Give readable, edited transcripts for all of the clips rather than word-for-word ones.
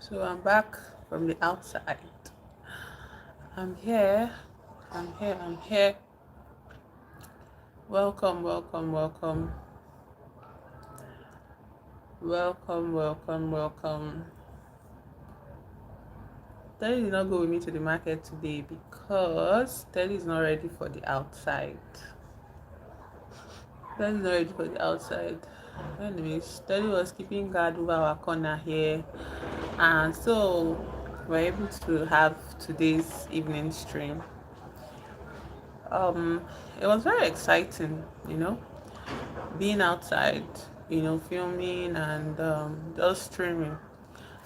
So I'm back from the outside. I'm here. I'm here. Welcome, welcome, welcome. Welcome, welcome, welcome. Teddy did not go with me to the market today because Teddy is not ready for the outside. Teddy is not ready for the outside. Anyways, Teddy was keeping guard over our corner here. And so we're able to have today's evening stream. Um, it was very exciting, being outside, filming and just streaming.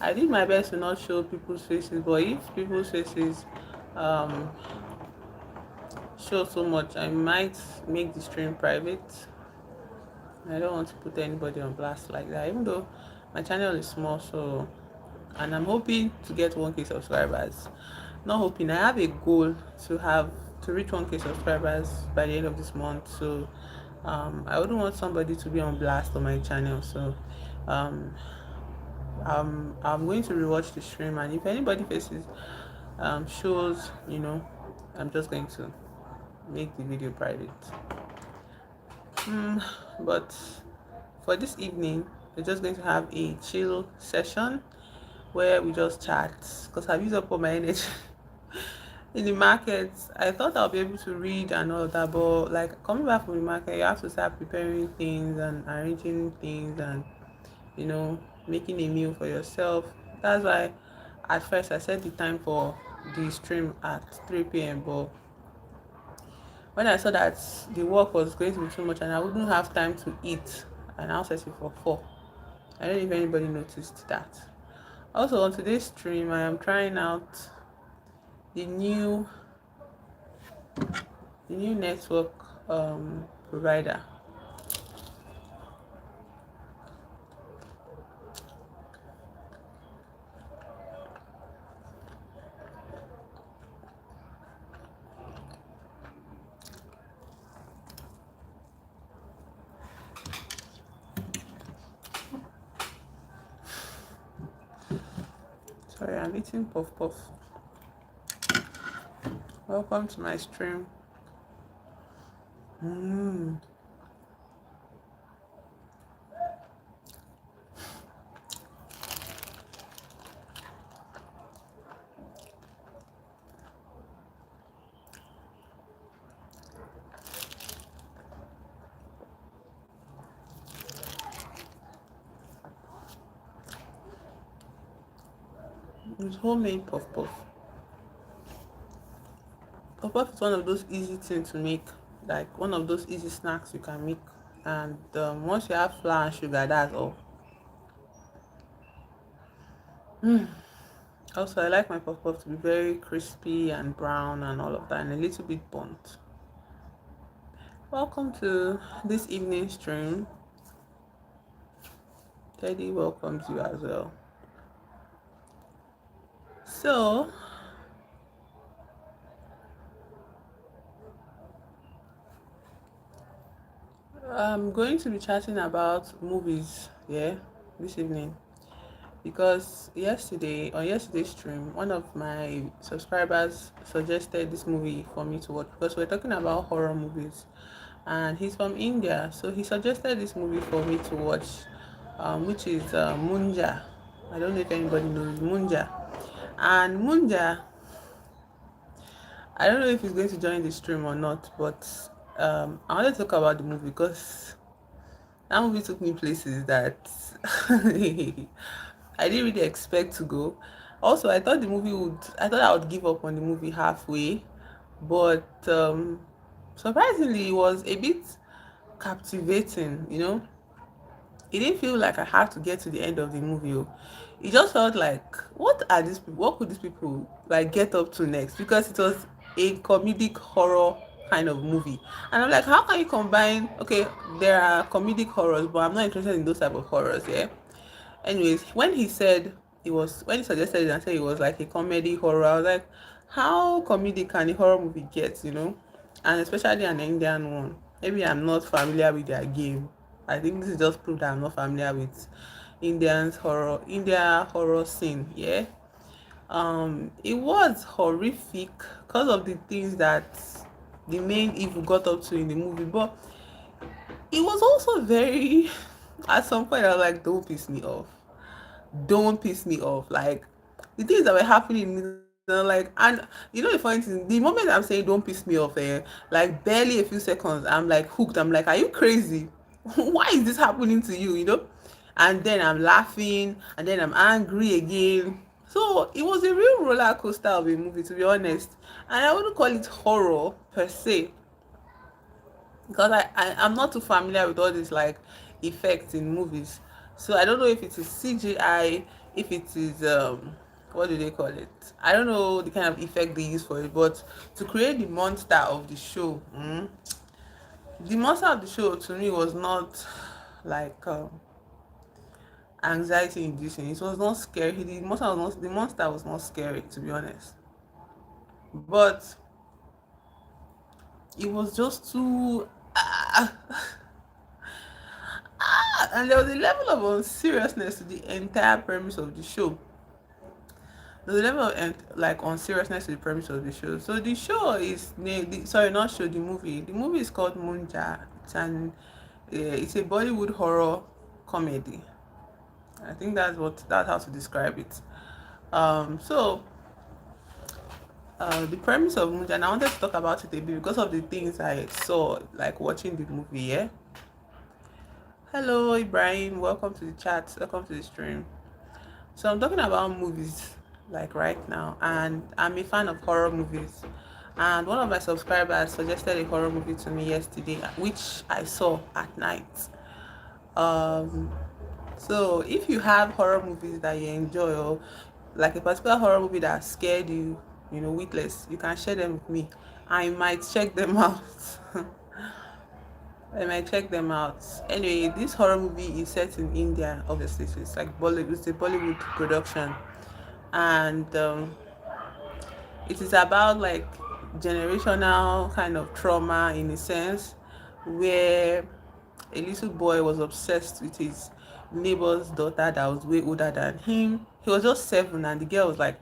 I did my best to not show people's faces, but if people's faces um, show so much, I might make the stream private. I don't want to put anybody on blast like that, even though my channel is small, so and I'm hoping to get 1k subscribers. Not hoping, I have a goal to reach 1k subscribers by the end of this month. So I wouldn't want somebody to be on blast on my channel. So um, I'm going to rewatch the stream, and if anybody faces shows, I'm just going to make the video private. But for this evening, we're just going to have a chill session where we just chat because I've used up all my energy in the market. I thought I'll be able to read and all of that, but like coming back from the market, you have to start preparing things and arranging things and making a meal for yourself. That's why at first I set the time for the stream at 3 p.m. But when I saw that the work was going to be too much and I wouldn't have time to eat, and I'll set it for 4. I don't know if anybody noticed that. Also on today's stream, I am trying out the new network provider. Sorry, I'm eating puff puff. Welcome to my stream. It's homemade puff puff. Puff puff is one of those easy things to make, like one of those easy snacks you can make. And once you have flour and sugar, that's all. Also, I like my puff puff to be very crispy and brown and all of that, and a little bit burnt. Welcome to this evening stream. Teddy welcomes you as well. So I'm going to be chatting about movies, this evening, because on yesterday's stream, one of my subscribers suggested this movie for me to watch because we're talking about horror movies, and he's from India, so he suggested this movie for me to watch, which is MUNJYA. I don't know if anybody knows MUNJYA. And MUNJYA, I don't know if he's going to join the stream or not, but I want to talk about the movie because that movie took me places that I didn't really expect to go. Also, I thought I would give up on the movie halfway, but surprisingly, it was a bit captivating. It didn't feel like I had to get to the end of the movie. It just felt like, what are these people? What could these people like get up to next? Because it was a comedic horror kind of movie, and I'm like, how can you combine? Okay, there are comedic horrors, but I'm not interested in those type of horrors. Yeah. Anyways, when he suggested it and said it was like a comedy horror, I was like, how comedic can a horror movie get? And especially an Indian one. Maybe I'm not familiar with their game. I think this is just proof that I'm not familiar with India horror scene. Yeah. It was horrific because of the things that the main evil got up to in the movie, but it was also very at some point I was like, don't piss me off, don't piss me off. Like the things that were happening, like, and you know the funny thing, the moment I'm saying don't piss me off, like barely a few seconds I'm like hooked. I'm like, are you crazy? Why is this happening to you, you know? And then I'm laughing and then I'm angry again. So it was a real roller coaster of a movie, to be honest. And I wouldn't call it horror per se, because I'm not too familiar with all these like effects in movies. So I don't know if it is CGI, if it is what do they call it? I don't know the kind of effect they use for it, but to create the monster of the show, the monster of the show to me was not like anxiety inducing. It was not scary. The monster was not scary, to be honest. But it was just too and there was a level of unseriousness to the entire premise of the show. There's a level of like unseriousness to the premise of the show. So the show is sorry, not show, the movie. The movie is called MUNJYA. It's a Bollywood horror comedy. I think that's how to describe it. So the premise of MUNJYA, and I wanted to talk about it a bit because of the things I saw like watching the movie. Yeah. Hello, Ibrahim. Welcome to the chat. Welcome to the stream. So I'm talking about movies like right now, and I'm a fan of horror movies. And one of my subscribers suggested a horror movie to me yesterday, which I saw at night. Um, so if you have horror movies that you enjoy, or like a particular horror movie that scared you, you know, witless, you can share them with me. I might check them out. I might check them out. Anyway, this horror movie is set in India, obviously. So it's like Bollywood, it's a Bollywood production, and it is about like generational kind of trauma in a sense, where a little boy was obsessed with his neighbor's daughter that was way older than him. He was just 7 and the girl was like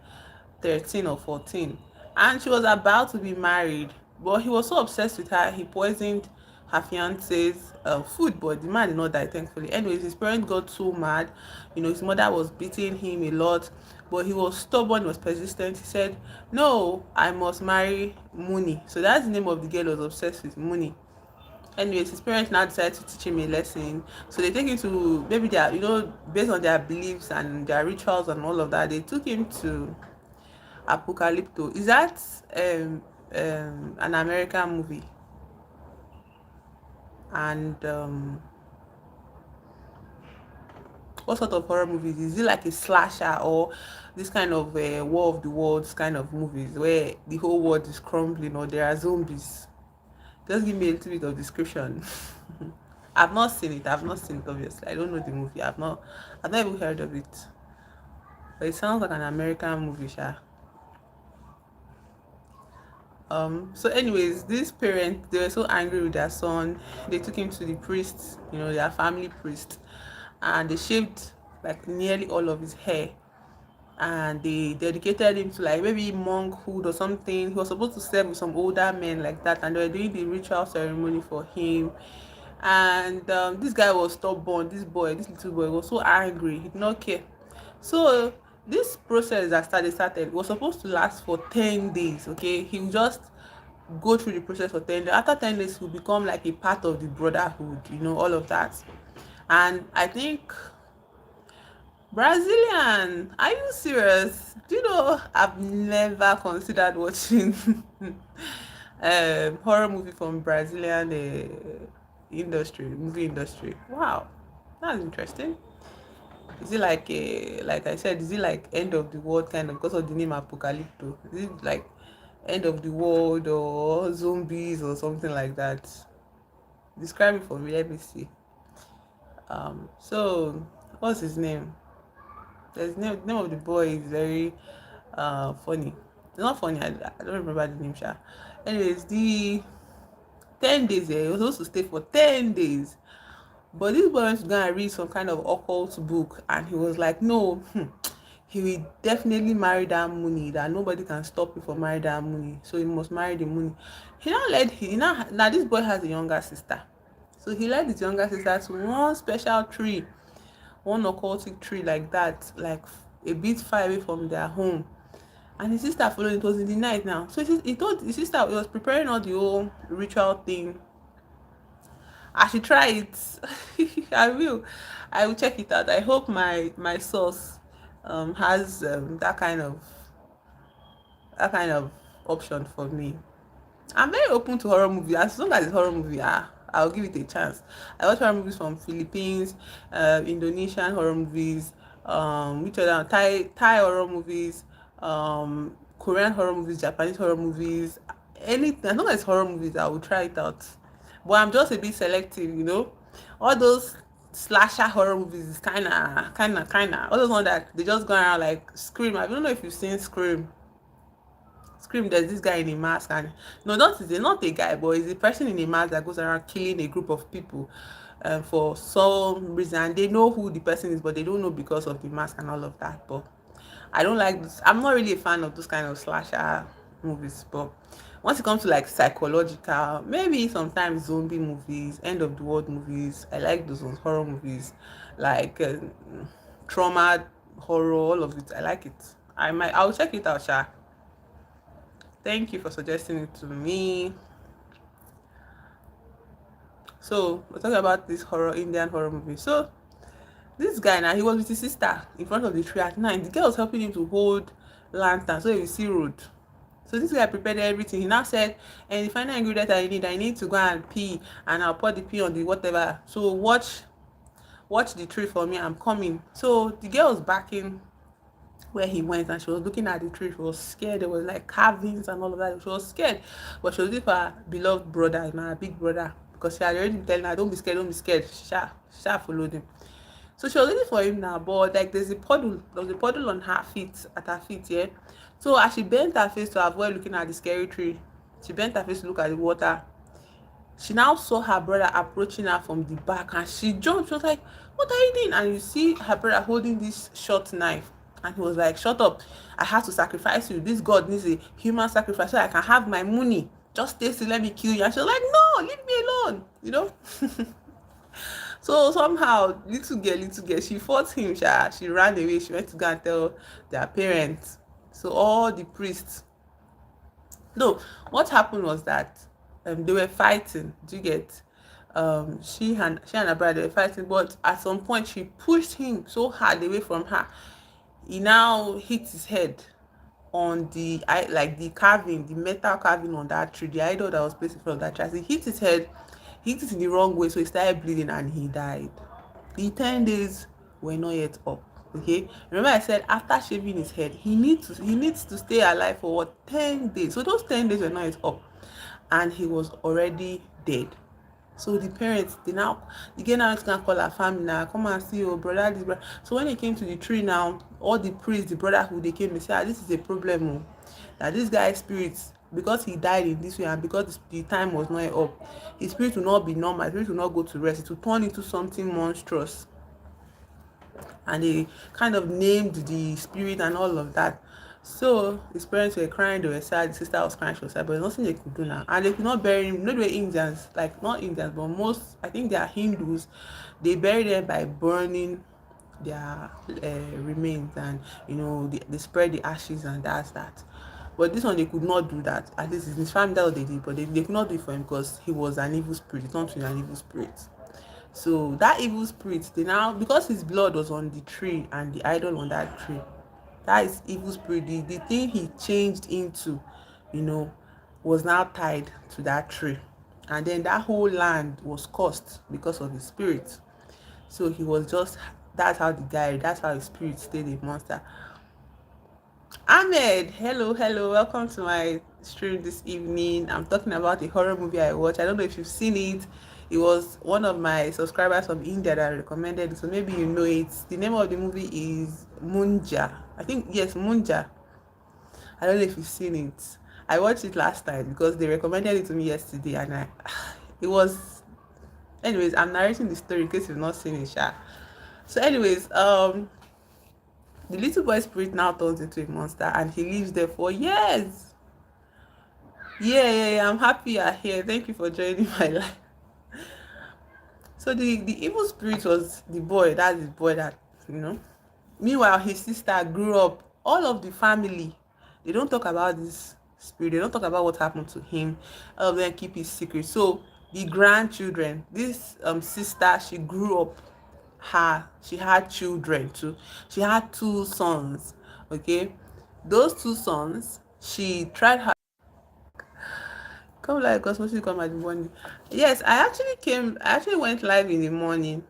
13 or 14, and she was about to be married, but he was so obsessed with her he poisoned her fiance's food, but the man did not die, thankfully. Anyways, his parents got so mad. You know, his mother was beating him a lot, but he was stubborn, he was persistent. He said, no, I must marry Muni. So that's the name of the girl who was obsessed with, Muni. Anyways, his parents now decided to teach him a lesson. So they take him to, maybe their, you know, based on their beliefs and their rituals and all of that, they took him to Apocalypto. Is that an American movie? And what sort of horror movies? Is it like a slasher or this kind of War of the Worlds kind of movies where the whole world is crumbling or there are zombies? Just give me a little bit of description. I've not seen it. I've not seen it, obviously. I don't know the movie. I've not even heard of it. But it sounds like an American movie, sha. So anyways, these parents, they were so angry with their son. They took him to the priest, you know, their family priest, and they shaved like nearly all of his hair, and they dedicated him to like maybe monkhood or something. He was supposed to serve with some older men like that, and they were doing the ritual ceremony for him. And this guy was stubborn. This little boy was so angry. He did not care. So this process that started was supposed to last for 10 days. Okay, he would just go through the process for 10 days. After 10 days, he will become like a part of the brotherhood, you know, all of that. And I think Brazilian, are you serious? Do you know I've never considered watching horror movie from Brazilian movie industry? Wow, that's interesting. Is it like like I said, is it like end of the world kind of because of the name Apocalypto? Is it like end of the world or zombies or something like that? Describe it for me. Let me see. So what's his name? The name of the boy is very funny. It's not funny. I don't remember the name. Sha. Anyways, the 10 days. He was supposed to stay for 10 days. But this boy went to go and read some kind of occult book, and he was like, no, he will definitely marry that Mooney, that nobody can stop you from marrying that Mooney, so he must marry the Mooney. Now this boy has a younger sister, so he led his younger sister to one special tree, one occultic tree like that, like a bit far away from their home. And his sister followed. It was in the night now, so he told his sister he was preparing all the whole ritual thing. I should try it. I will check it out. I hope my source has that kind of option for me. I'm very open to horror movies. As long as it's horror movie, I'll give it a chance. I watch horror movies from Philippines, Indonesian horror movies, which other Thai horror movies, Korean horror movies, Japanese horror movies, anything. As long as it's horror movies, I will try it out. But I'm just a bit selective. All those slasher horror movies is kinda. All those ones that they just go around like Scream. I don't know if you've seen Scream. There's this guy in a mask, and no, not a guy, but it's a person in a mask that goes around killing a group of people for some reason. They know who the person is, but they don't know because of the mask and all of that. But I don't like this. I'm not really a fan of those kind of slasher movies. But once it comes to like psychological, maybe sometimes zombie movies, end of the world movies, I like those ones. Horror movies, like trauma horror, all of it. I like it. I'll check it out, Sha. Thank you for suggesting it to me. So we're talking about this Indian horror movie. So this guy now, he was with his sister in front of the tree at night. The girl was helping him to hold lantern so he will see road. So this guy prepared everything. He now said, and the final ingredient I need to go and pee, and I'll pour the pee on the whatever. So watch the tree for me. I'm coming. So the girl was backing where he went, and she was looking at the tree. She was scared. There was like carvings and all of that. She was scared, but she was with her beloved brother, her big brother, because she had already been telling her, don't be scared, don't be scared. She followed him. So she was waiting for him now, but like there was a puddle on her feet, at her feet, yeah. So as she bent her face to avoid looking at the scary tree, she bent her face to look at the water. She now saw her brother approaching her from the back, and she jumped. She was like, what are you doing? And you see her brother holding this short knife, and he was like, shut up, I have to sacrifice you. This god needs a human sacrifice so I can have my money. Just stay still, let me kill you. And she was like, no, leave me alone. So somehow little girl, she fought him. She ran away. She went to go and tell their parents. So all the priests, no, what happened was that they were fighting. Do you get? She and her brother were fighting, but at some point she pushed him so hard away from her. He now hit his head on the carving, the metal carving on that tree, the idol that was placed in front of that tree. As he hit his head, he hit it in the wrong way, so he started bleeding and he died. The 10 days were not yet up. Okay, remember I said after shaving his head, he needs to stay alive for what, 10 days. So those 10 days were not yet up, and he was already dead. So the parents, the girl now can call her family now, come and see your brother, this brother. So when they came to the tree now, all the priests, the brotherhood, they came, they said, this is a problem, that this guy's spirits, because he died in this way and because the time was not up, his spirit will not be normal, his spirit will not go to rest, it will turn into something monstrous. And they kind of named the spirit and all of that. So his parents were crying, they were sad, the sister was crying, she was sad, but there's nothing they could do now. And they could not bury him. They were Indians, like not Indians, but most, I think they are Hindus. They bury them by burning their remains, and they spread the ashes, and that's that. But this one, they could not do that. At least in his family, that was what they did, but they could not do it for him because he was an evil spirit. He turned to an evil spirit. So that evil spirit, because his blood was on the tree and the idol on that tree, that is evil spirit. The thing he changed into, was now tied to that tree, and then that whole land was cursed because of the spirit. So he was just, that's how his spirit stayed a monster. Ahmed, hello, welcome to my stream this evening. I'm talking about a horror movie I watched. I don't know if you've seen it. It was one of my subscribers from India that recommended it, so maybe you know it. The name of the movie is MUNJYA. I think, yes, MUNJYA. I don't know if you've seen it. I watched it last night because they recommended it to me yesterday, and it was Anyways, I'm narrating the story in case you've not seen it, Sha. So, anyways, the little boy spirit now turns into a monster, and he lives there for years. Yeah, yeah, yeah. I'm happy you're here. Thank you for joining my life. So the evil spirit was the boy. That's the boy that you know. Meanwhile, his sister grew up. All of the family, they don't talk about this spirit. They don't talk about what happened to him. All of them keep his secret. So the grandchildren, this sister, she grew up. She had children too. She had two sons. Okay, those two sons, she tried her. Come live because mostly come at the morning. Yes, I actually went live in the morning,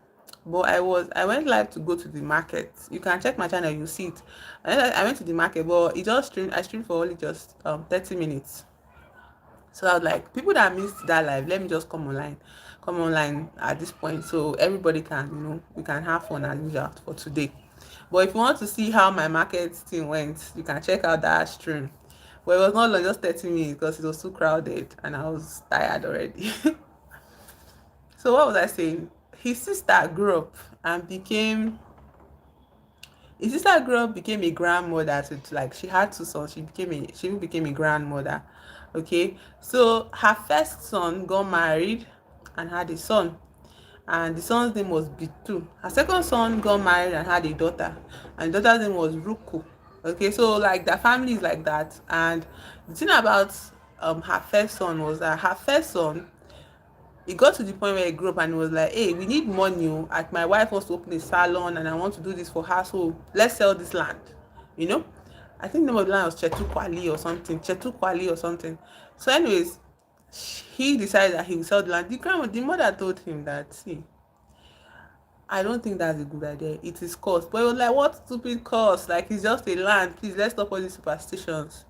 but I went live to go to the market. You can check my channel, you see it. I went to the market, but it just streamed. I streamed for only just 30 minutes. So I was like, people that missed that live, let me just come online at this point, so everybody can, we can have fun as usual for today. But if you want to see how my market thing went, you can check out that stream. But it was not long, just 30 minutes because it was too crowded and I was tired already. So what was I saying? His sister grew up and became his sister grew up, became a grandmother to, like, she had two sons. She became a grandmother. Okay. So her first son got married and had a son. And the son's name was Bitu. Her second son got married and had a daughter. And the daughter's name was Ruku. Okay, so like the family is like that. And the thing about her first son was that her first son, it got to the point where he grew up and he was like, hey, we need money. Like, my wife wants to open a salon and I want to do this for her, so let's sell this land. You know, I think the name of the land was Chetu Kwali or something. So, anyways, he decided that he would sell the land. The mother told him that, see, I don't think that's a good idea. It is cost. But he was like, what stupid cost? Like, it's just a land. Please, let's stop all these superstitions.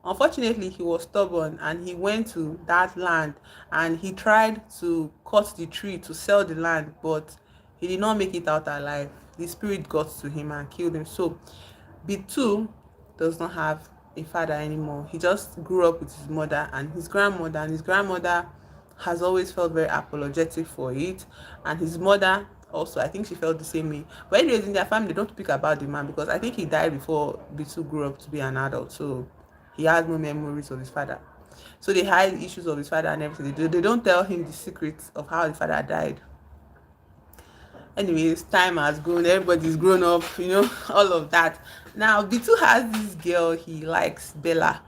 Unfortunately, he was stubborn and he went to that land and he tried to cut the tree to sell the land, but he did not make it out alive. The spirit got to him and killed him. So, B2 does not have a father anymore. He just grew up with his mother and his grandmother, and his grandmother has always felt very apologetic for it, and his mother also, I think she felt the same way. But anyways, in their family, they don't speak about the man because I think he died before B2 grew up to be an adult, so he has no memories of his father. So they hide issues of his father and everything. They don't tell him the secrets of how his father died. Anyways, time has grown, everybody's grown up, all of that. Now B2 has this girl he likes, Bella,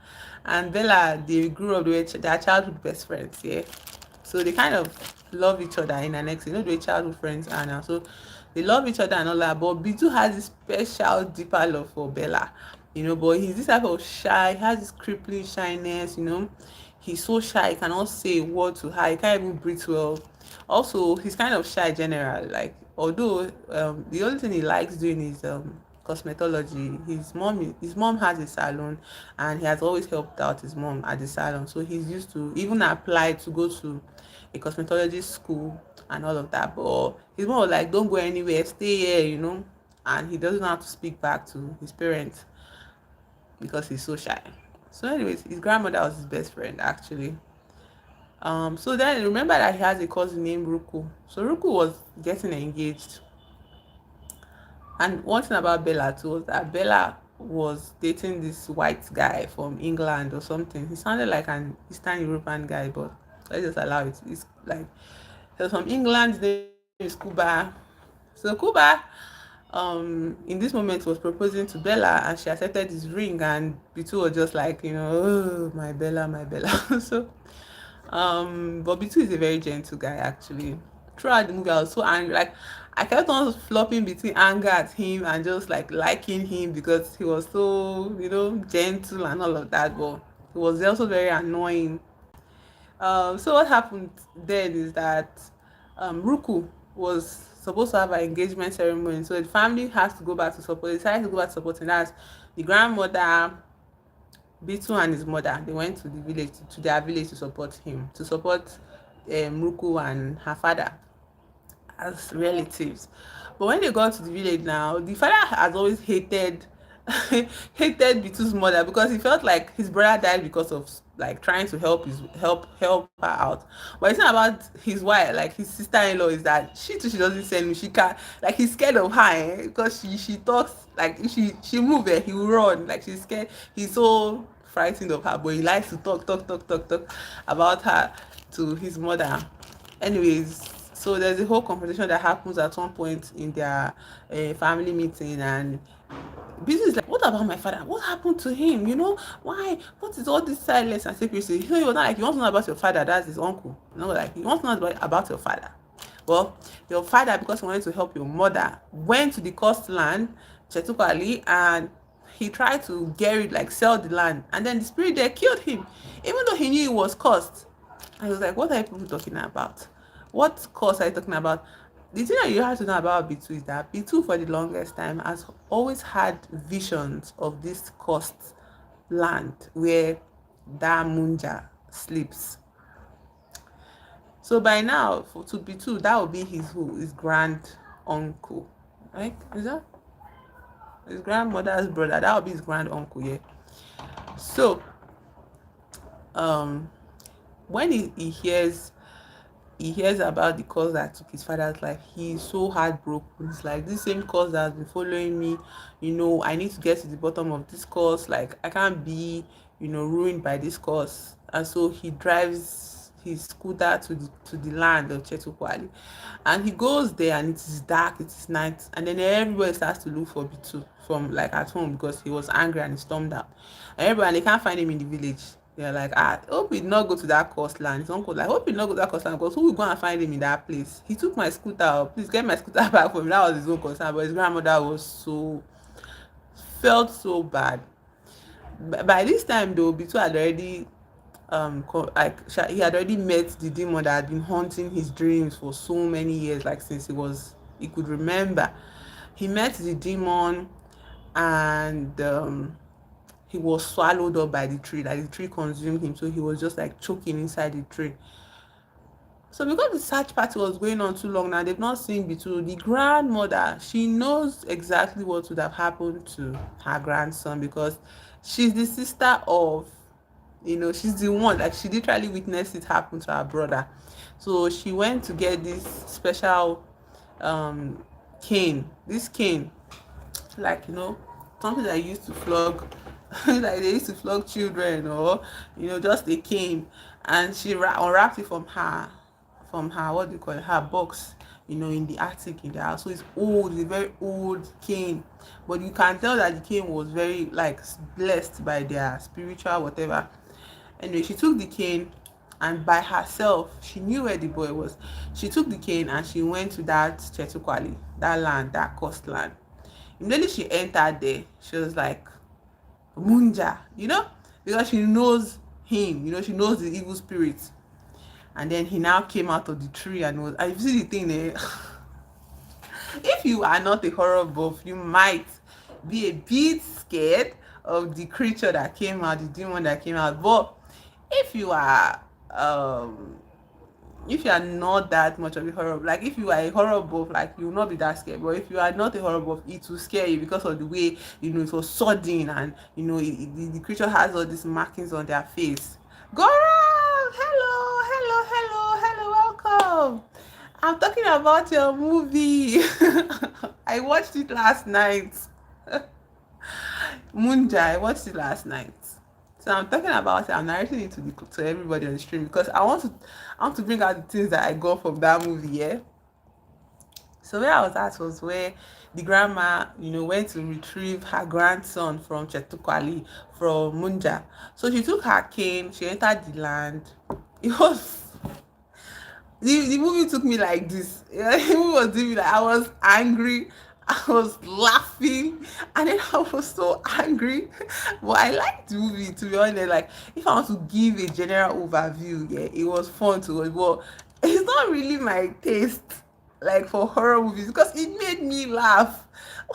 and Bella, they grew up with their childhood best friends. Yeah, so they kind of love each other in an ex, the way childhood friends are now. So they love each other and all that, but B2 has this special deeper love for Bella, but he's this type of shy, he has this crippling shyness. He's so shy, he cannot say a word to her, he can't even breathe well. Also, he's kind of shy general, like, although the only thing he likes doing is cosmetology. His mom has a salon and he has always helped out his mom at the salon, so he's used to even apply to go to a cosmetology school and all of that. But his mom was like, don't go anywhere, stay here, and he doesn't know how to speak back to his parents because he's so shy. So anyways, his grandmother was his best friend actually. So then remember that he has a cousin named Ruku. So Ruku was getting engaged. And one thing about Bella too was that Bella was dating this white guy from England or something. He sounded like an Eastern European guy, but let's just allow it. It's like he was from England, his name is Kuba. So Kuba in this moment was proposing to Bella and she accepted his ring, and B2 was just like, oh, my Bella, my Bella. So but B2 is a very gentle guy actually. Throughout the movie I was so angry, like I kept on flopping between anger at him and just like liking him because he was so, gentle and all of that, but he was also very annoying. So what happened then is that Ruku was supposed to have an engagement ceremony, so the family has to go back to support. They decided to go back to support, and that's the grandmother, B2 and his mother. They went to the village, to their village, to support him, to support Ruku and her father as relatives. But when they got to the village now, the father has always hated hated Bitu's mother because he felt like his brother died because of like trying to help her out. But it's not about his wife, like his sister-in-law, is that she too, she doesn't send me. She can't, like, he's scared of her, because she talks like if she move it, he will run. Like, she's scared. He's so frightened of her, but he likes to talk about her to his mother. Anyways, so there's a whole conversation that happens at one point in their family meeting, and Busy is like, what about my father? What happened to him? Why? What is all this silence and secrecy? He was not like, you want to know about your father, that's his uncle. Like, you want to know about your father. Well, your father, because he wanted to help your mother, went to the coast land, Chetukali, and he tried to get it, like sell the land. And then the spirit there killed him, even though he knew it was cursed. I was like, what are you people talking about? What course are you talking about? The thing that you have to know about B2 is that B2 for the longest time has always had visions of this cursed land where that MUNJYA sleeps. So by now, to B2, that would be his grand uncle, right? Is that his grandmother's brother? That would be his grand uncle, yeah. So, when he hears about the cause that took his father's life, he's so heartbroken. It's like, this same cause that has been following me, I need to get to the bottom of this cause. Like, I can't be, ruined by this cause. And so he drives his scooter to the land of Chetukwali, and he goes there, and it is dark, it is night, and then everybody starts to look for Bitu from, like, at home, because he was angry and he stormed out. And everybody, they can't find him in the village. They're like, hope he did not go to that coast land. His uncle like, hope he did not go to that coast land, because who will go and find him in that place? He took my scooter. Please get my scooter back for me. That was his own concern. But his grandmother felt so bad. By this time though, Bitu had already he had already met the demon that had been haunting his dreams for so many years, like since he could remember. He met the demon, and he was swallowed up by the tree. Like, the tree consumed him, so he was just like choking inside the tree. So because the search party was going on too long now, they've not seen Bitu. The grandmother, she knows exactly what would have happened to her grandson, because she's the sister of, she's the one, like, she literally witnessed it happen to her brother. So she went to get this special cane. This cane, like, something that used to flog like they used to flog children, or just a cane. And she unwrapped it from her what do you call it, her box, in the attic in the house. So it's old, it's a very old cane, but you can tell that the cane was very, like, blessed by their spiritual whatever. Anyway, she took the cane, and by herself, she knew where the boy was. She took the cane and she went to that Chetukwali, that land, that coast land. Immediately she entered there, she was like, MUNJYA, because she knows him, she knows the evil spirits. And then he now came out of the tree and was, you see the thing there. If you are not a horror buff, you might be a bit scared of the creature that came out, the demon that came out. But if you are not that much of a horror, like, if you are a horror buff, like, you will not be that scared. But if you are not a horror buff, it will scare you because of the way, it was sudden, and the creature has all these markings on their face. Gora, hello, welcome. I'm talking about your movie. I watched it last night. MUNJYA, I watched it last night. So I'm talking about it. I'm narrating it to everybody on the stream, because I want to bring out the things that I got from that movie. Yeah. So where I was at was where the grandma, went to retrieve her grandson from Chetukwali, from MUNJYA. So she took her cane. She entered the land. It was the movie took me like this. The movie was doing me like, I was angry. I was laughing, and then I was so angry. But I liked the movie, to be honest. Like, if I want to give a general overview, yeah, it was fun to watch. But it's not really my taste, like, for horror movies, because it made me laugh.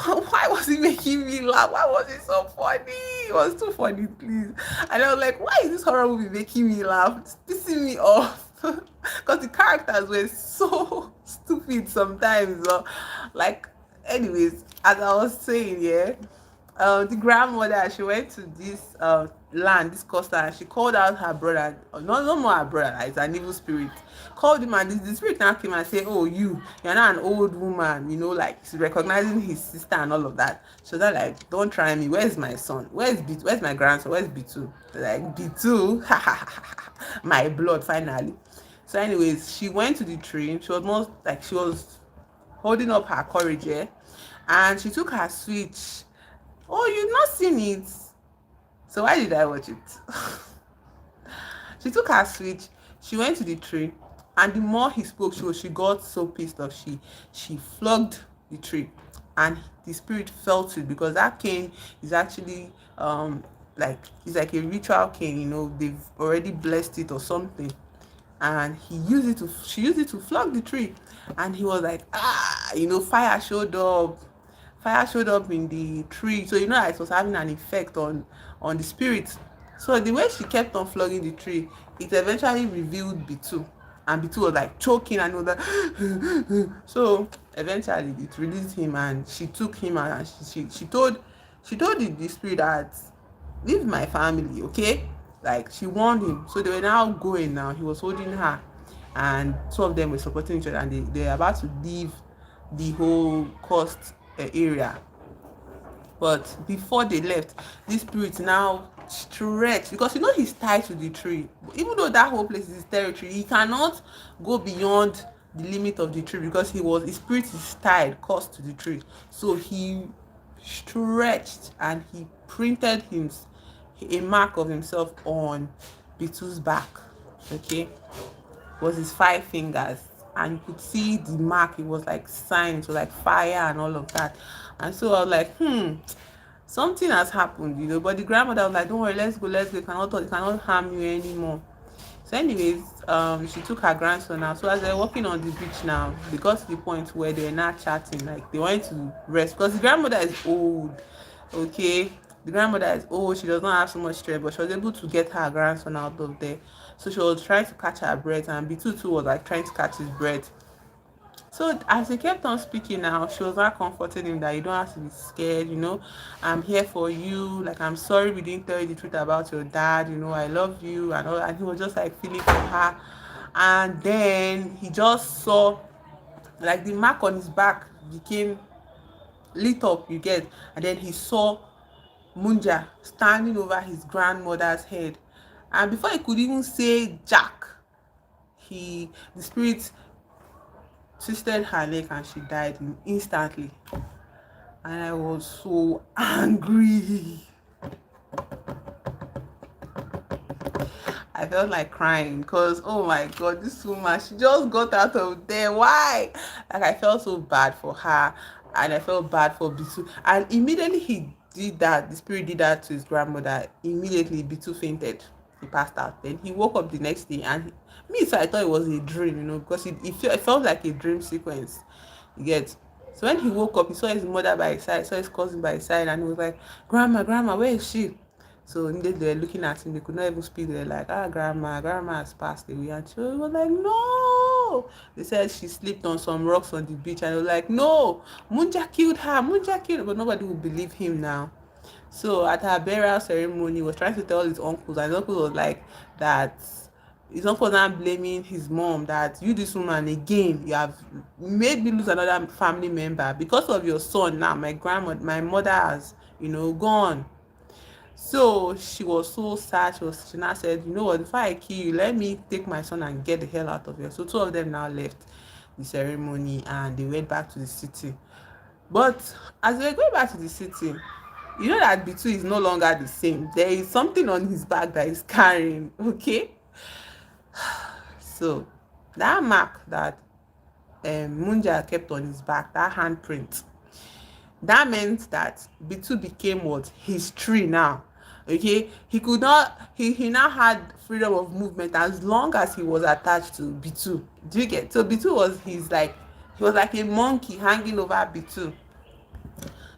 Why was it making me laugh? Why was it so funny? It was too funny, please. And I was like, why is this horror movie making me laugh? It's pissing me off. Because the characters were so stupid sometimes. Like, anyways, as I was saying, yeah, The grandmother, she went to this land, this coastal, and she called out her brother, no more her brother, like, it's an evil spirit. Called him, and the spirit now came and said, oh, you're not an old woman, like he's recognizing his sister and all of that. So they're like, don't try me. Where's my son? Where's my grandson? Where's B2? They're like, B2, my blood, finally. So anyways, she went to the tree. She was most like, she was holding up her courage, yeah, and she took her switch. Oh, you've not seen it? So why did I watch it? She took her switch, she went to the tree, and the more he spoke, she got so pissed off. She flogged the tree, and the spirit felt it, because that cane is actually like, it's like a ritual cane, they've already blessed it or something. And she used it to flog the tree, and he was like, fire showed up in the tree, so that it was having an effect on the spirit. So the way she kept on flogging the tree, it eventually revealed B2, and B2 was like choking and all that. So eventually it released him, and she took him, and she told the spirit that, leave my family, okay? Like, she warned him. So they were now going. Now he was holding her, and two of them were supporting each other, and they're about to leave the whole coast area. But before they left, this spirit now stretched, because he's tied to the tree. Even though that whole place is his territory, he cannot go beyond the limit of the tree, because his spirit is tied, cursed to the tree. So he stretched, and he printed a mark of himself on B2's back. Okay, it was his 5 fingers, and you could see the mark. It was like signs, so like fire and all of that. And so I was like, something has happened, but the grandmother was like, don't worry, let's go, it cannot harm you anymore. So anyways, she took her grandson now. So as they're walking on the beach now, they got to the point where they're not chatting, like they wanted to rest, because the grandmother is old. Okay, the grandmother is old, she does not have so much strength, but she was able to get her grandson out of there. So she was trying to catch her breath, and B2 too was like trying to catch his breath. So as they kept on speaking now, she was not comforting him that you don't have to be scared, I'm here for you, like, I'm sorry we didn't tell you the truth about your dad, I love you and all. And he was just like feeling for her. And then he just saw, like, the mark on his back became lit up, you get. And then he saw MUNJYA standing over his grandmother's head, and before he could even say Jack, the spirit twisted her neck, and she died instantly. And I was so angry. I felt like crying, because, oh my god, this woman, she just got out of there. Why? Like, I felt so bad for her, and I felt bad for B2. And immediately the spirit did that to his grandmother. Immediately B2 fainted, he passed out. Then he woke up the next day, and so I thought it was a dream, because it felt like a dream sequence, you get. So when he woke up, he saw his mother by his side, saw his cousin by his side, and he was like, grandma, where is she? So they were looking at him, they could not even speak. They were like, grandma has passed away. And she was like, no. They said she slept on some rocks on the beach, and they were like, no, MUNJYA killed her, but nobody would believe him now. So at her burial ceremony, he was trying to tell his uncles, and his uncle was like, that his uncle was not blaming his mom, that this woman, again, you have made me lose another family member because of your son. Now my mother has gone. So she was so sad. She now said, you know what, if I kill you, let me take my son and get the hell out of here. So two of them now left the ceremony, and they went back to the city. But as they were going back to the city, that B2 is no longer the same. There is something on his back that is carrying, okay? So that mark that MUNJYA kept on his back, that handprint, that meant that B2 became what? His tree now. Okay, he could not, he now had freedom of movement as long as he was attached to B2. Do you get? So B2 was he was like a monkey hanging over B2.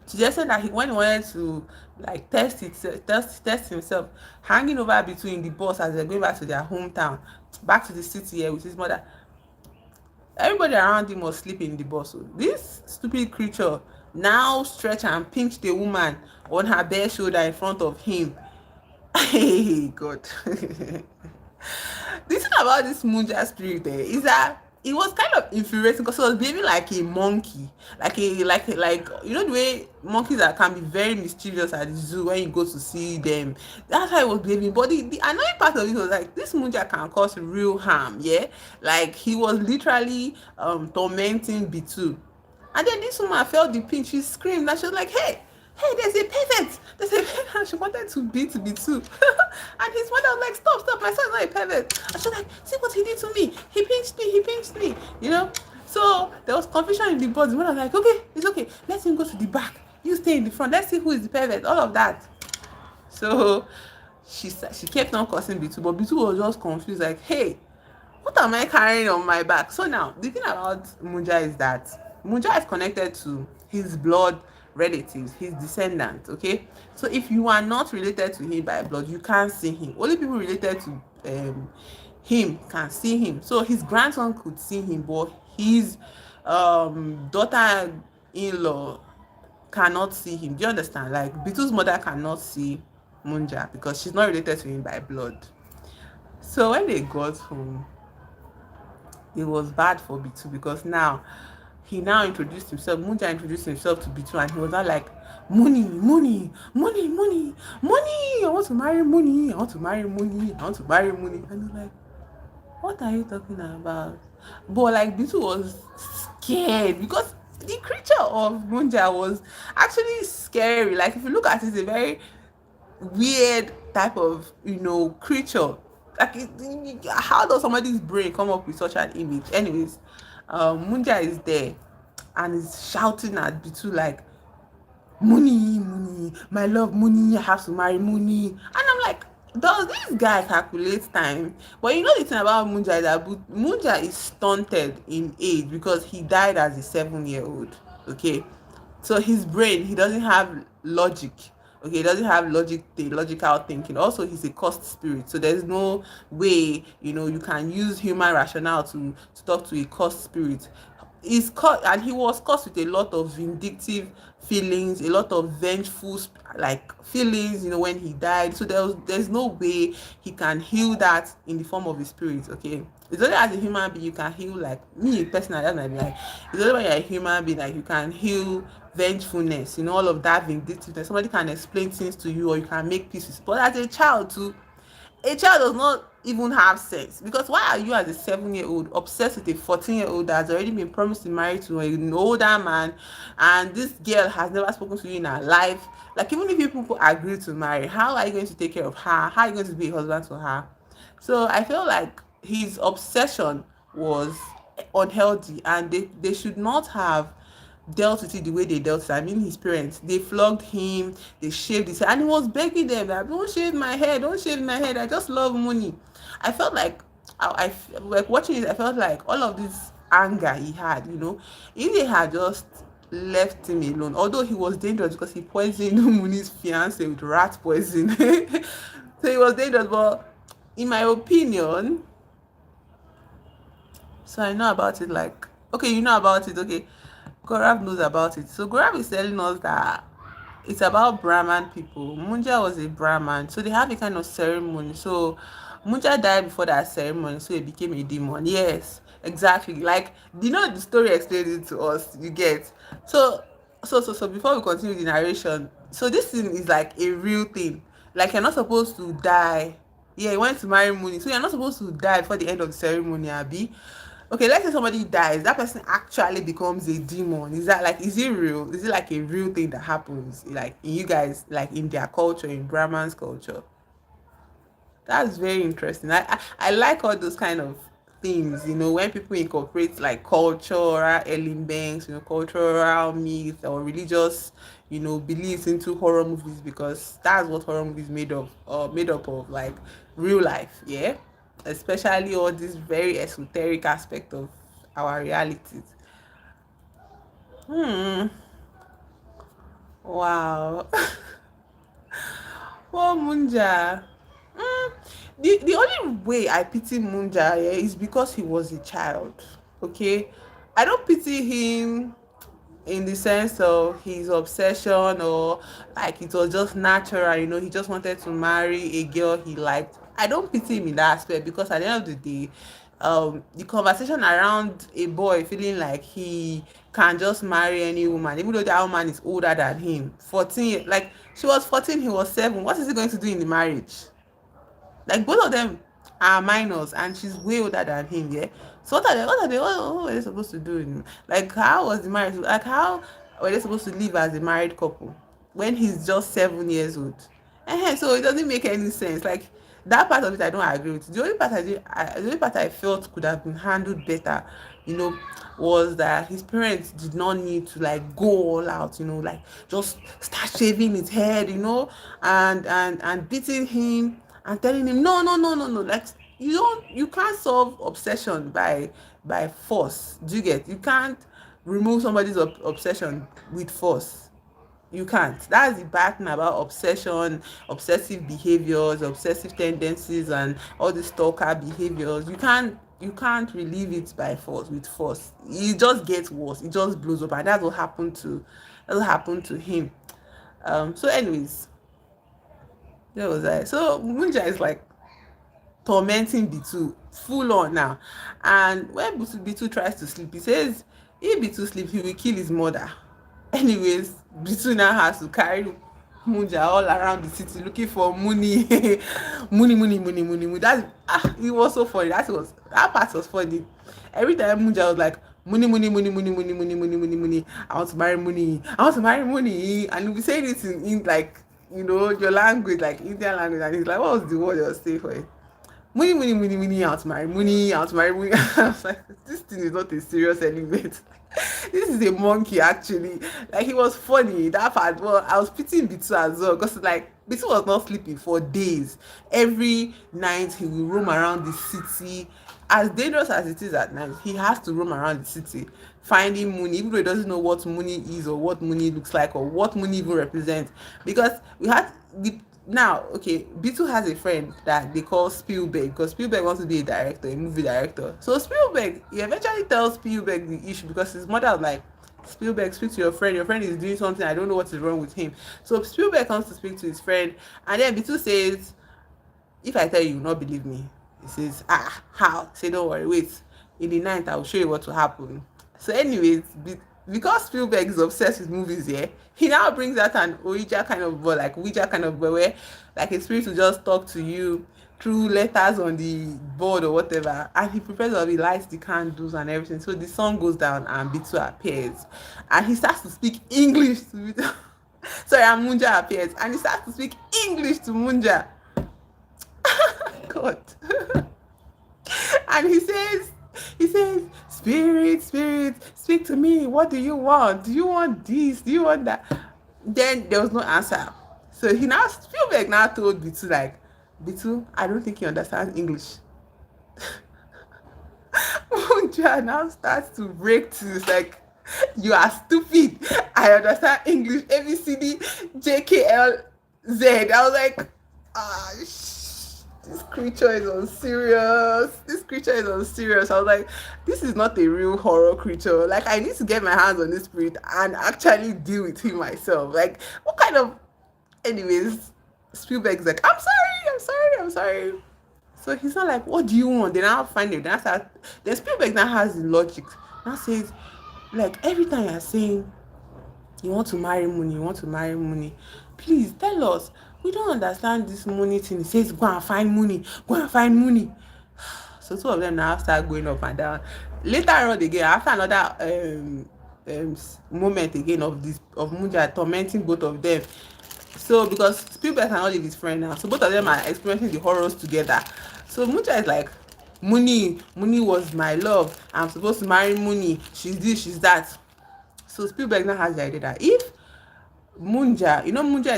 To the extent that when he wanted to like test himself, hanging over B2 in the bus as they're going back to their hometown, back to the city here with his mother, everybody around him was sleeping in the bus. So this stupid creature now stretch and pinch the woman on her bare shoulder in front of him. Hey God. The thing about this Munja spirit is that it was kind of infuriating because it was behaving like a monkey, like you know the way monkeys are can be very mischievous at the zoo when you go to see them. That's how it was behaving. But the annoying part of it was like this Munja can cause real harm. Yeah, like he was literally tormenting Bitu. And then this woman felt the pinch. She screamed and she was like, hey, there's a pervert. There's a pervert. And she wanted to beat Bitu. And his mother was like, stop, my son's not a pervert. And she was like, see what he did to me. He pinched me, you know. So there was confusion in the body. The mother was like, okay, it's okay. Let him go to the back. You stay in the front. Let's see who is the pervert. All of that. So she kept on cursing Bitu, but Bitu was just confused, like, hey, what am I carrying on my back? So now the thing about Munja is that Munja is connected to his blood relatives, his descendants. Okay, so if you are not related to him by blood, you can't see him. Only people related to him can see him. So his grandson could see him, but his daughter-in-law cannot see him. Do you understand? Like Bitu's mother cannot see Munja because she's not related to him by blood. So when they got home, it was bad for Bitu because now he now introduced himself. Munja introduced himself to Bitu and he was not like, money. I want to marry money. I want to marry money. I want to marry money. And he's like, what are you talking about? But like Bitu was scared because the creature of Munja was actually scary. Like if you look at it, it's a very weird type of creature. Like how does somebody's brain come up with such an image? Anyways, Munja is there and is shouting at Bitu like, money, my love, money, I have to marry money. And I'm like, does this guy calculate time? But you know the thing about Munja is that Munja is stunted in age because he died as a 7-year-old. Okay, so his brain, he doesn't have logic. Okay, he doesn't have logical thinking. Also, he's a cursed spirit, so there's no way you can use human rationale to talk to a cursed spirit. He's caught and he was cursed with a lot of vindictive feelings, a lot of vengeful like feelings when he died. So there's no way he can heal that in the form of a spirit. Okay, it's only as a human being you can heal. Like me personally, that's my like, it's only when you're a human being like you can heal vengefulness, all of that vindictiveness. Somebody can explain things to you or you can make peace with. But as a child too, a child does not even have sense, because why are you as a 7-year-old obsessed with a 14-year-old that has already been promised to marry to an older man, and this girl has never spoken to you in her life? Like, even if you people agree to marry, how are you going to take care of her? How are you going to be a husband to her? So I feel like his obsession was unhealthy, and they should not have dealt with it the way they dealt with it. I mean, his parents, they flogged him, they shaved his hair, and he was begging them that don't shave my hair, I just love money. I felt like like watching it, I felt like all of this anger he had, if they had just left him alone, although he was dangerous because he poisoned Muni's fiance with rat poison. So he was dangerous, but in my opinion, so I know about it. Like, okay, you know about it, okay, Gaurav knows about it. So Gaurav is telling us that it's about Brahman people. Munja was a Brahman, so they have a kind of ceremony. So Munja died before that ceremony, so he became a demon. Yes, exactly. Like, the story explains it to us. You get. So before we continue the narration, so this thing is like a real thing. Like, you're not supposed to die. Yeah, he went to marry Muni, so you're not supposed to die before the end of the ceremony, Abi. Okay, let's say somebody dies, that person actually becomes a demon. Is that like, is it real? Is it like a real thing that happens, like in you guys, like in their culture, in Brahman's culture? That's very interesting. I like all those kind of things, when people incorporate like cultural elements, cultural myths or religious, beliefs into horror movies, because that's what horror movies made up of, like real life, yeah. Especially all this very esoteric aspect of our realities. Wow. Poor Munja. The only way I pity Munja, yeah, is because he was a child. Okay, I don't pity him in the sense of his obsession, or like it was just natural, he just wanted to marry a girl he liked. I don't pity him in that aspect, because at the end of the day, the conversation around a boy feeling like he can just marry any woman, even though that woman is older than him, 14, like she was 14, he was 7, what is he going to do in the marriage? Like both of them are minors, and she's way older than him. Yeah. So what were they supposed to do? Like, how was the marriage? Like, how were they supposed to live as a married couple when he's just 7 years old? So it doesn't make any sense. Like, that part of it, I don't agree with. The only part I felt could have been handled better, you know, was that his parents did not need to like go all out, like just start shaving his head, and beating him and telling him no. Like, you can't solve obsession by force. Do you get? You can't remove somebody's obsession with force. You can't. That's the bad thing about obsession, obsessive behaviors, obsessive tendencies, and all the stalker behaviors. You can't relieve it by force, with force. It just gets worse, it just blows up, and that's what happened to him. So anyways, there was that. So Munja is like tormenting B2 full on now. And when B2 tries to sleep, he says if B2 sleeps, he will kill his mother. Anyways, B2 now has to carry Munja all around the city looking for money. Money. It was so funny. That part was funny. Every time Munja was like, money. I want to marry money. I want to marry money. And he'll be saying it in like, your language, like Indian language. And he's like, what was the word you were saying for it? Money, out my money, out my money. I was like, this thing is not a serious element. This is a monkey, actually. Like, he was funny that part. Well, I was pitying Bitu as well, because like Bitu was not sleeping for days. Every night he will roam around the city. As dangerous as it is at night, he has to roam around the city finding money, even though he doesn't know what money is, or what money looks like, or what money even represents. Because we had the now, okay, Beetle has a friend that they call Spielberg, because Spielberg wants to be a director, a movie director. So Spielberg, he eventually tells Spielberg the issue, because his mother was like, Spielberg, speak to your friend. Your friend is doing something. I don't know what is wrong with him. So Spielberg comes to speak to his friend, and then Beetle says, if I tell you, you will not believe me. He says, how? Say, don't worry, wait. In the night, I will show you what will happen. So anyways, because Spielberg is obsessed with movies, yeah, he now brings out an Ouija kind of boy, like Ouija kind of boy, where like a spirit will just talk to you through letters on the board or whatever, and he prepares all the lights, the candles and everything. So the sun goes down and Bitu appears, and he starts to speak English to Bitu. Sorry, and Munja appears, and he starts to speak English to Munja. God. And he says, spirit, speak to me. What do you want? Do you want this? Do you want that? Then there was no answer. So Spielberg now told Bitu, like, Bitu, I don't think he understands English. Munja now starts to break to this, like, you are stupid. I understand English, ABCD, JKLZ. I was like, this creature is on serious. I was like, this is not a real horror creature. Like, I need to get my hands on this spirit and actually deal with him myself. Like, what kind of... Anyways, Spielberg's like, I'm sorry. So he's not like, what do you want? Then I'll find it. Then Spielberg now has the logic. Now says, like, every time you're saying you want to marry money, please tell us. We don't understand this money thing. He says, go and find money. So two of them now start going up and down. Later on again, after another moment again of Munja tormenting both of them. So because Spielberg cannot leave his friend now, so both of them are experiencing the horrors together. So Munja is like, Muni was my love. I'm supposed to marry Muni. She's this, she's that. So Spielberg now has the idea that if Munja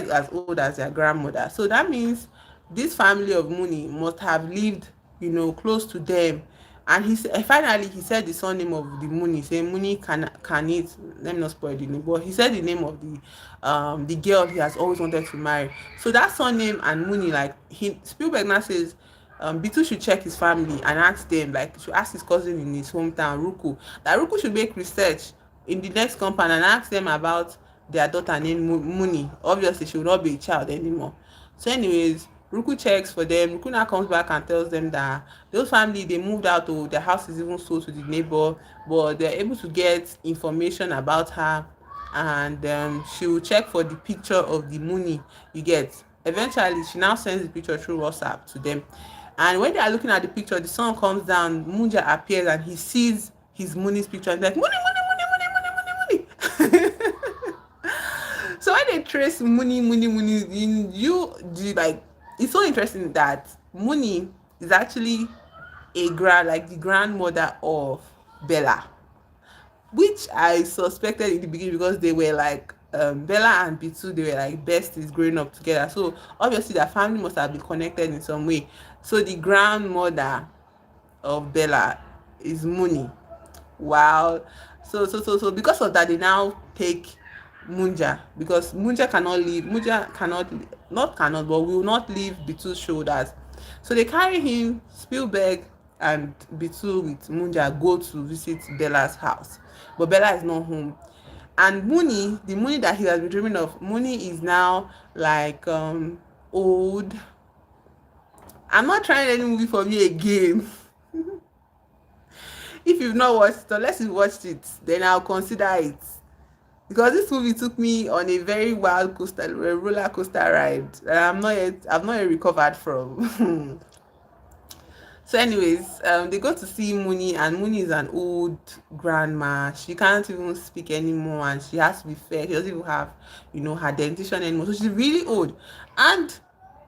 is as old as their grandmother, so that means this family of Muni must have lived, close to them. And finally he said the surname of the Muni, saying Muni can eat. Let me not spoil the name, but he said the name of the girl he has always wanted to marry. So that surname and Muni, like, Spielberg now says, Bitu should check his family and ask them, like, should ask his cousin in his hometown, Ruku, that Ruku should make research in the next compound and ask them about their daughter named Muni. Obviously, she will not be a child anymore. So, anyways, Ruku checks for them. Ruku now comes back and tells them that those family they moved out, or their house is even sold to the neighbor, but they're able to get information about her, and she will check for the picture of the Muni. You get. Eventually, she now sends the picture through WhatsApp to them, and when they are looking at the picture, the sun comes down. Munja appears and he sees his Muni's picture and he's like Muni, Muni, Muni, Muni, Muni, Muni. So when they trace Muni, you do like, it's so interesting that Muni is actually like the grandmother of Bella, which I suspected in the beginning because they were like Bella and Bitu, they were like besties growing up together. So obviously their family must have been connected in some way. So the grandmother of Bella is Muni. Wow. So because of that, they now take Munja, because Munja cannot, not cannot, but will not leave Bitu's shoulders. So they carry him, Spielberg and Bitu with Munja go to visit Bella's house. But Bella is not home. And Muni, the Muni that he has been dreaming of, Muni is now like old. I'm not trying any movie for me again. If you've not watched it, unless you've watched it, then I'll consider it, because this movie took me on a very wild coaster, a roller coaster ride that I've not yet recovered from. So anyways, they go to see Muni, and Muni is an old grandma. She can't even speak anymore, and she has to be fed. She doesn't even have, her dentition anymore. So she's really old. And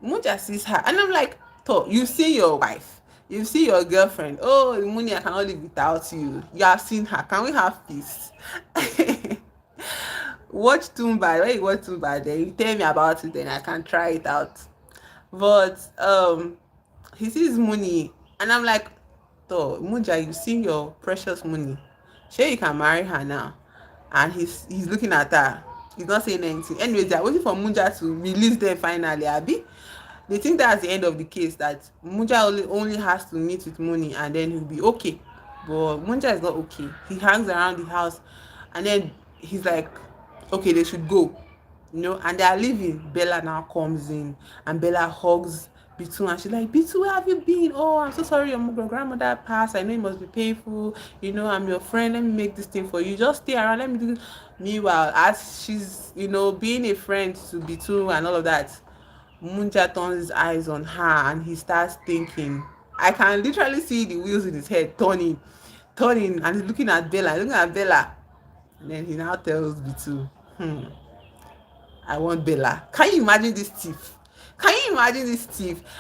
Munja sees her, and I'm like, "Toh, you see your wife, you see your girlfriend. Oh, Muni, I cannot live without you. You have seen her. Can we have peace?" Watch Tumba. When you watch Tumba, then you tell me about it, then I can try it out. But he sees Muni, and I'm like, "So Munja, you see your precious Muni. Sure, you can marry her now." And he's looking at her. He's not saying anything. Anyways, they're waiting for Munja to release them finally. Abi, they think that's the end of the case. That Munja only has to meet with Muni, and then he'll be okay. But Munja is not okay. He hangs around the house, and then he's like, okay, they should go, and they are leaving. Bella now comes in, and Bella hugs Bitu, and she's like, Bitu, where have you been? Oh, I'm so sorry your grandmother passed. I know it must be painful. I'm your friend. Let me make this thing for you. Just stay around. Let me do this. Meanwhile, as she's, being a friend to Bitu and all of that, Munja turns his eyes on her, and he starts thinking. I can literally see the wheels in his head turning, and he's looking at Bella, and then he now tells Bitu, I want Bella. Can you imagine this thief?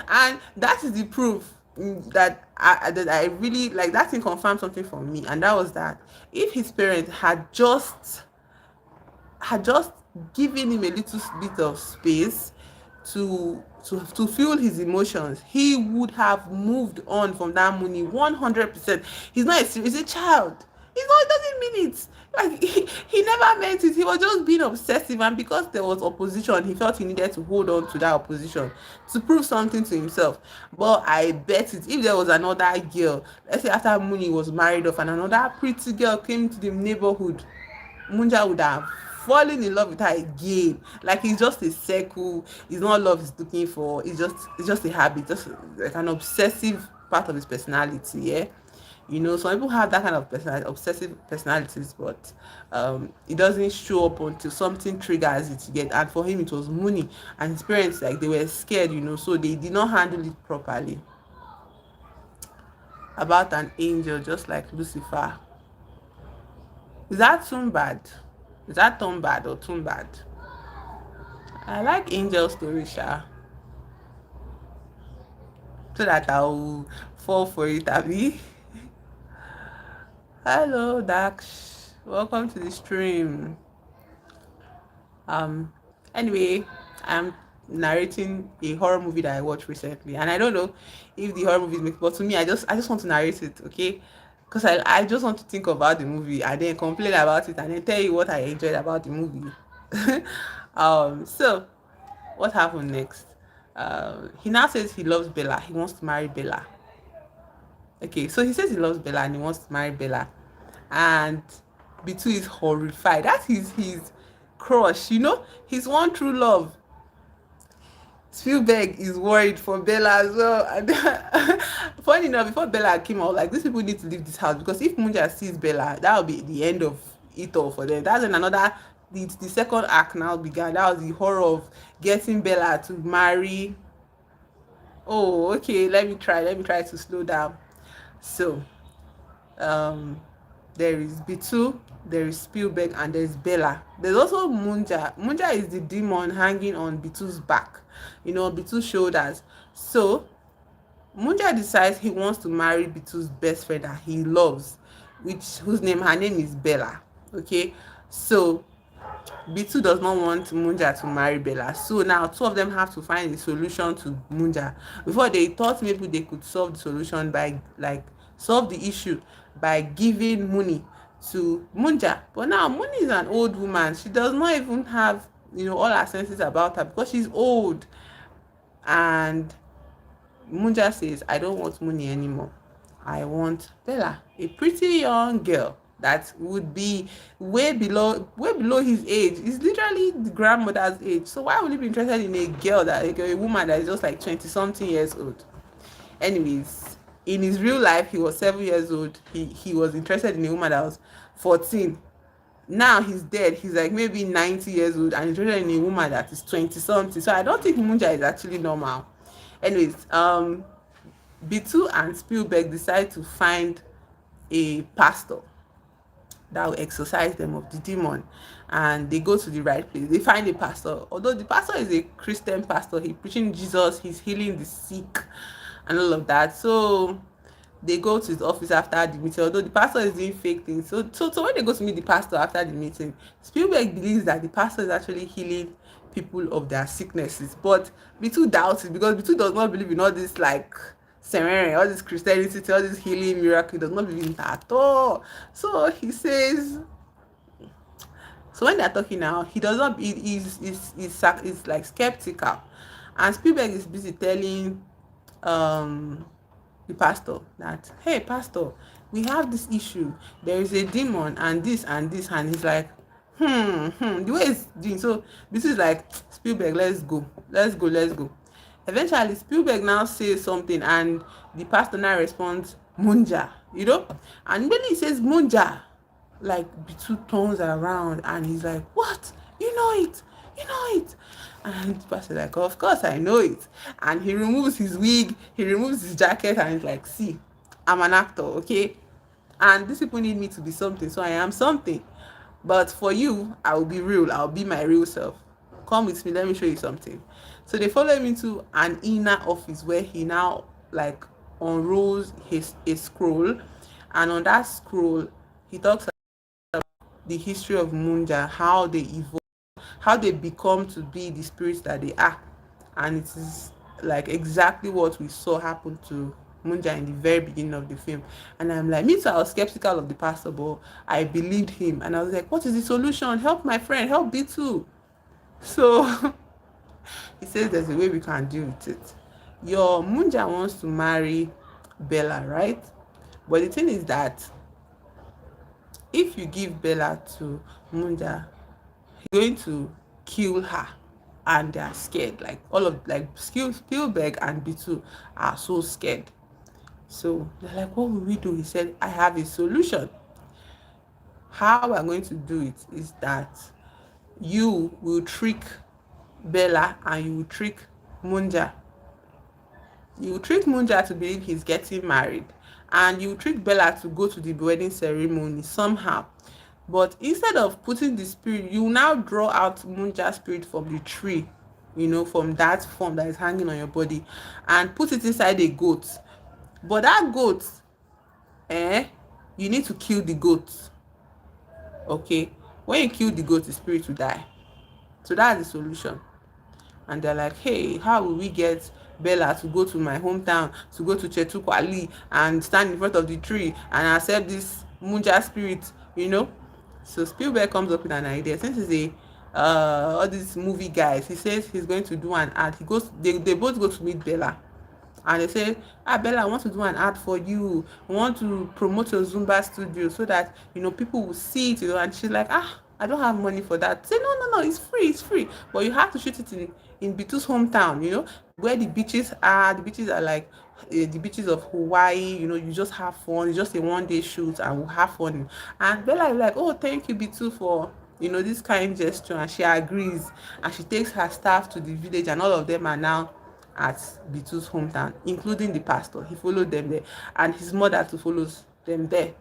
And that is the proof that I really like. That thing confirmed something for me, and that was that if his parents had just given him a little bit of space to feel his emotions, he would have moved on from that money 100%. He's a child. He doesn't mean it. Like he never meant it. He was just being obsessive, and because there was opposition, he felt he needed to hold on to that opposition to prove something to himself. But I bet it, if there was another girl, let's say after Muni was married off and another pretty girl came to the neighborhood, Munja would have fallen in love with her again. Like, it's just a circle. It's not love he's looking for. It's just a habit, just like an obsessive part of his personality. Yeah, some people have that kind of obsessive personalities, but it doesn't show up until something triggers it. Yet, and for him, it was Muni, and his parents, like, they were scared, so they did not handle it properly. About an angel, just like Lucifer. Is that too bad? Is that Tom bad or too bad? I like angel story, Sha. So that I'll fall for it, Abby. Hello, Dax. Welcome to the stream. Anyway, I'm narrating a horror movie that I watched recently, and I don't know if the horror movie is but to me, I just want to narrate it, okay? Because I just want to think about the movie and then complain about it and then tell you what I enjoyed about the movie. So what happened next? He now says he loves Bella. He wants to marry Bella. Okay, so he says he loves Bella and he wants to marry Bella. And Bitu is horrified. That is his crush, his one true love. Spielberg is worried for Bella as well. And funny enough, before Bella came out, like, these people need to leave this house, because if Munja sees Bella, that will be the end of it all for them. That's when another the second act now began. That was the horror of getting Bella to marry. Oh, okay. Let me try to slow down. So, um, there is Bitu, there is Spielberg, and there is Bella. There's also Munja. Munja is the demon hanging on Bitu's back, Bitu's shoulders. So Munja decides he wants to marry Bitu's best friend that he loves, her name is Bella. Okay, so Bitu does not want Munja to marry Bella. So now two of them have to find a solution to Munja. Before, they thought maybe they could solve the solution by, like, solve the issue by giving money to Munja. But now Muni is an old woman. She does not even have, all her senses about her, because she's old. And Munja says, I don't want Muni anymore. I want Bella, a pretty young girl that would be way below his age. It's literally the grandmother's age. So why would he be interested in a girl, a woman that is just like 20 something years old? Anyways, in his real life, he was 7 years old. He was interested in a woman that was 14. Now he's dead. He's like maybe 90 years old and interested in a woman that is 20 something. So I don't think Munja is actually normal. Anyways, Bitu and Spielberg decide to find a pastor that will exorcise them of the demon, and they go to the right place. They find a pastor. Although the pastor is a Christian pastor, he's preaching Jesus, he's healing the sick and all of that. So they go to his office after the meeting, although the pastor is doing fake things. So when they go to meet the pastor after the meeting, Spielberg believes that the pastor is actually healing people of their sicknesses, but Bitu doubts it, because Bitu does not believe in all this, like, all this Christianity, all this healing miracle. He does not believe in that at all. So he says, so when they're talking now, he does not, he's like skeptical, and Spielberg is busy telling the pastor that, hey pastor, we have this issue, there is a demon and this and this, and he's like, the way it's doing. So this is like, Spielberg, let's go. Eventually Spielberg now says something, and the pastor now responds, Munja, and when he says Munja, like, Bitu turns around and he's like, what, you know it, and the pastor like, of course I know it. And he removes his wig, he removes his jacket, and he's like, see, I'm an actor, okay, and these people need me to be something, so I am something, but for you, I will be real, I'll be my real self. Come with me, let me show you something. So they follow him into an inner office, where he now, like, unrolls a scroll, and on that scroll he talks about the history of Munja, how they evolve, how they become to be the spirits that they are. And it is like exactly what we saw happen to Munja in the very beginning of the film. And I'm like, me too, I was skeptical of the pastor, but I believed him, and I was like, what is the solution? Help my friend, help me too. So he says there's a way we can deal with it. Your Munja wants to marry Bella, right? But the thing is that if you give Bella to Munja, he's going to kill her, and they are scared. Like, all of, like, Spielberg and Bitu are so scared. So they're like, what will we do? He said, I have a solution. How we're going to do it is that you will trick Bella and you will trick Munja. You will trick Munja to believe he's getting married, and you will trick Bella to go to the wedding ceremony somehow. But instead of putting the spirit, you now draw out Munja's spirit from the tree, from that form that is hanging on your body, and put it inside a goat. But that goat, you need to kill the goat. Okay? When you kill the goat, the spirit will die. So that's the solution. And they're like, hey, how will we get Bella to go to my hometown, to go to Chetukwali and stand in front of the tree and accept this Munja spirit, So Spielberg comes up with an idea. Since he's all these movie guys, he says he's going to do an ad. They both go to meet Bella, and they say, ah, Bella, I want to do an ad for you. I want to promote your Zumba studio so that, people will see it, and she's like, ah, I don't have money for that. Say, no, no, no, it's free. But you have to shoot it in Bitu's hometown, where the beaches are. The beaches are like the beaches of Hawaii. You just have fun. It's just a 1 day shoot, and we'll have fun. And Bella is like, oh, thank you, Bitu, for this kind gesture, and she agrees, and she takes her staff to the village, and all of them are now at Bitu's hometown, including the pastor. He followed them there, and his mother too follows them there.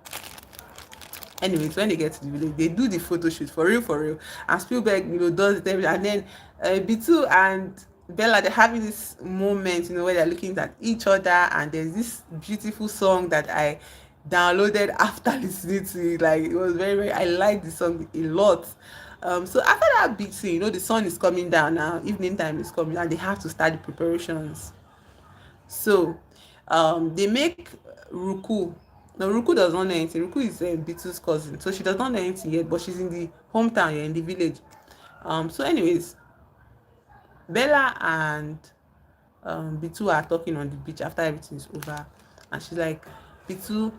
Anyways, when they get to the village, they do the photo shoot for real, and Spielberg, does it every, and then Bitu and Bella, they're having this moment, where they're looking at each other, and there's this beautiful song that I downloaded after listening to it. Like, it was very, very, I like the song a lot. So after that big scene, the sun is coming down now, evening time is coming, and they have to start the preparations. So they make Ruku. No, Ruku does not know anything. Ruku is Bitu's cousin, so she does not know anything yet, but she's in the hometown, in the village. So anyways, Bella and Bitu are talking on the beach after everything is over, and she's like, Bitu,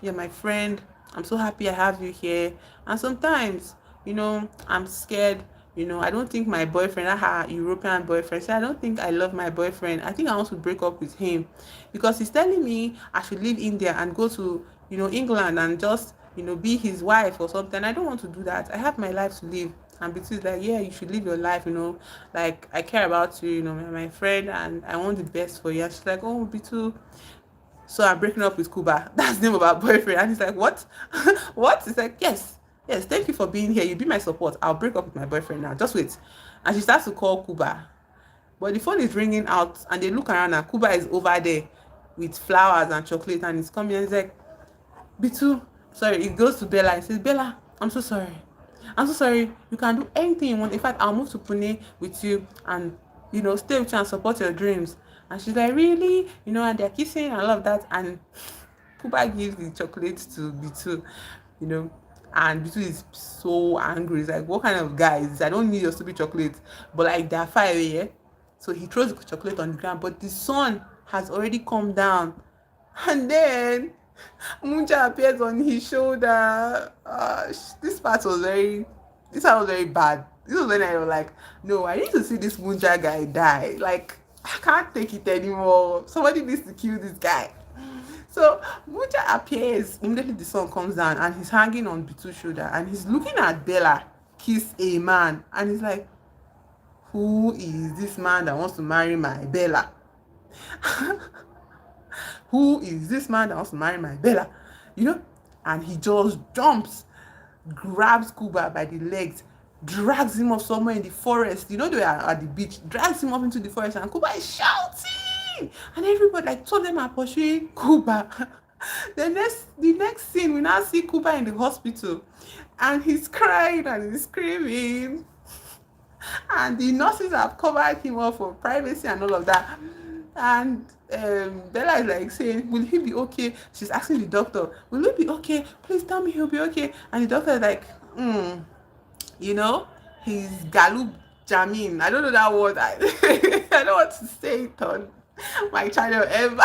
you're my friend. I'm so happy I have you here. And sometimes, I'm scared. I don't think my boyfriend, her European boyfriend, said, I don't think I love my boyfriend. I think I want to break up with him because he's telling me I should leave India and go to, England and just, be his wife or something. I don't want to do that. I have my life to live. And Bitu is like, yeah, you should live your life, like, I care about you, my friend, and I want the best for you. And she's like, oh, Bitu, so I'm breaking up with Kuba. That's the name of our boyfriend. And he's like, what? What? He's like, yes, thank you for being here. You be my support. I'll break up with my boyfriend now. Just wait. And she starts to call Kuba. But the phone is ringing out, and they look around, and Kuba is over there with flowers and chocolate, and he's coming, and he's like, Bitu, sorry. It goes to Bella. He says, Bella, I'm so sorry. You can do anything you want. In fact, I'll move to Pune with you and, stay with you and support your dreams. And she's like, really? And they're kissing and all of that. And Kuba gives the chocolate to Bitu, and Bitu is so angry. He's like, what kind of guy is this? I don't need your stupid chocolate. But like, they're far away, yeah? So he throws the chocolate on the ground, but the sun has already come down. And then MUNJYA appears on his shoulder. This part was very bad. This was when I was like, no, I need to see this MUNJYA guy die. Like, I can't take it anymore. Somebody needs to kill this guy. So MUNJYA appears immediately. The sun comes down, and he's hanging on Bitu's shoulder, and he's looking at Bella kiss a man, and he's like, who is this man that wants to marry my Bella? Who is this man that wants to marry my Bella? And he just jumps, grabs Kuba by the legs, drags him off somewhere in the forest. They are at the beach, drags him up into the forest, and Kuba is shouting, and everybody, like, two of them are pursuing Kuba. The next scene, we now see Kuba in the hospital, and he's crying and he's screaming, and the nurses have covered him up for privacy and all of that. And Bella is like saying, will he be okay? She's asking the doctor, will he be okay? Please tell me he'll be okay. And the doctor is like, he's Galub Jamin. I don't know that word. I don't want to say it on my channel ever.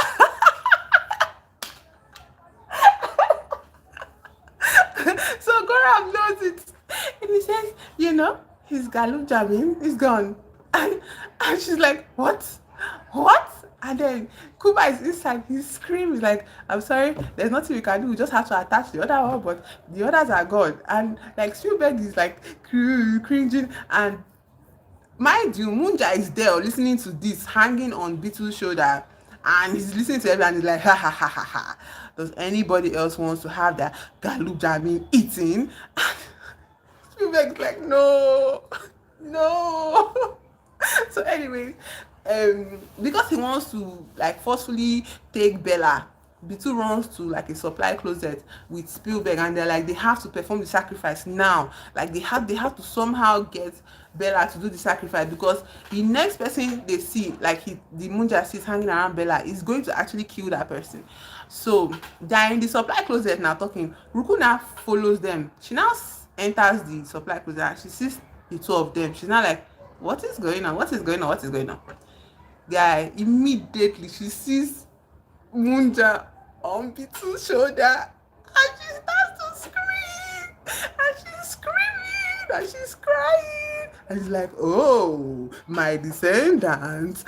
So Gaurav knows it. And he says, his Galub Jamin is gone. And she's like, what? And then Kuba is inside. He screams like, I'm sorry, there's nothing we can do. We just have to attach the other one, but the others are gone. And like, Spielberg is like cringing. And mind you, MUNJYA is there listening to this, hanging on Bitu's shoulder. And he's listening to everyone. He's like, ha ha ha ha ha. Does anybody else want to have that Galub Jamin eating? Spielberg's like, no. So anyway, because he wants to like forcefully take Bella, Bitu runs to like a supply closet with Spielberg, and they're like, they have to perform the sacrifice now. Like, they have to somehow get Bella to do the sacrifice, because the next person they see, like the MUNJYA sees hanging around Bella, is going to actually kill that person. So they're in the supply closet now talking. Ruku now follows them. She now enters the supply closet and she sees the two of them. She's now like, what is going on? Guy, immediately she sees Munja on Bitu's shoulder and she starts to scream and she's screaming and she's crying and it's like, oh, my descendants.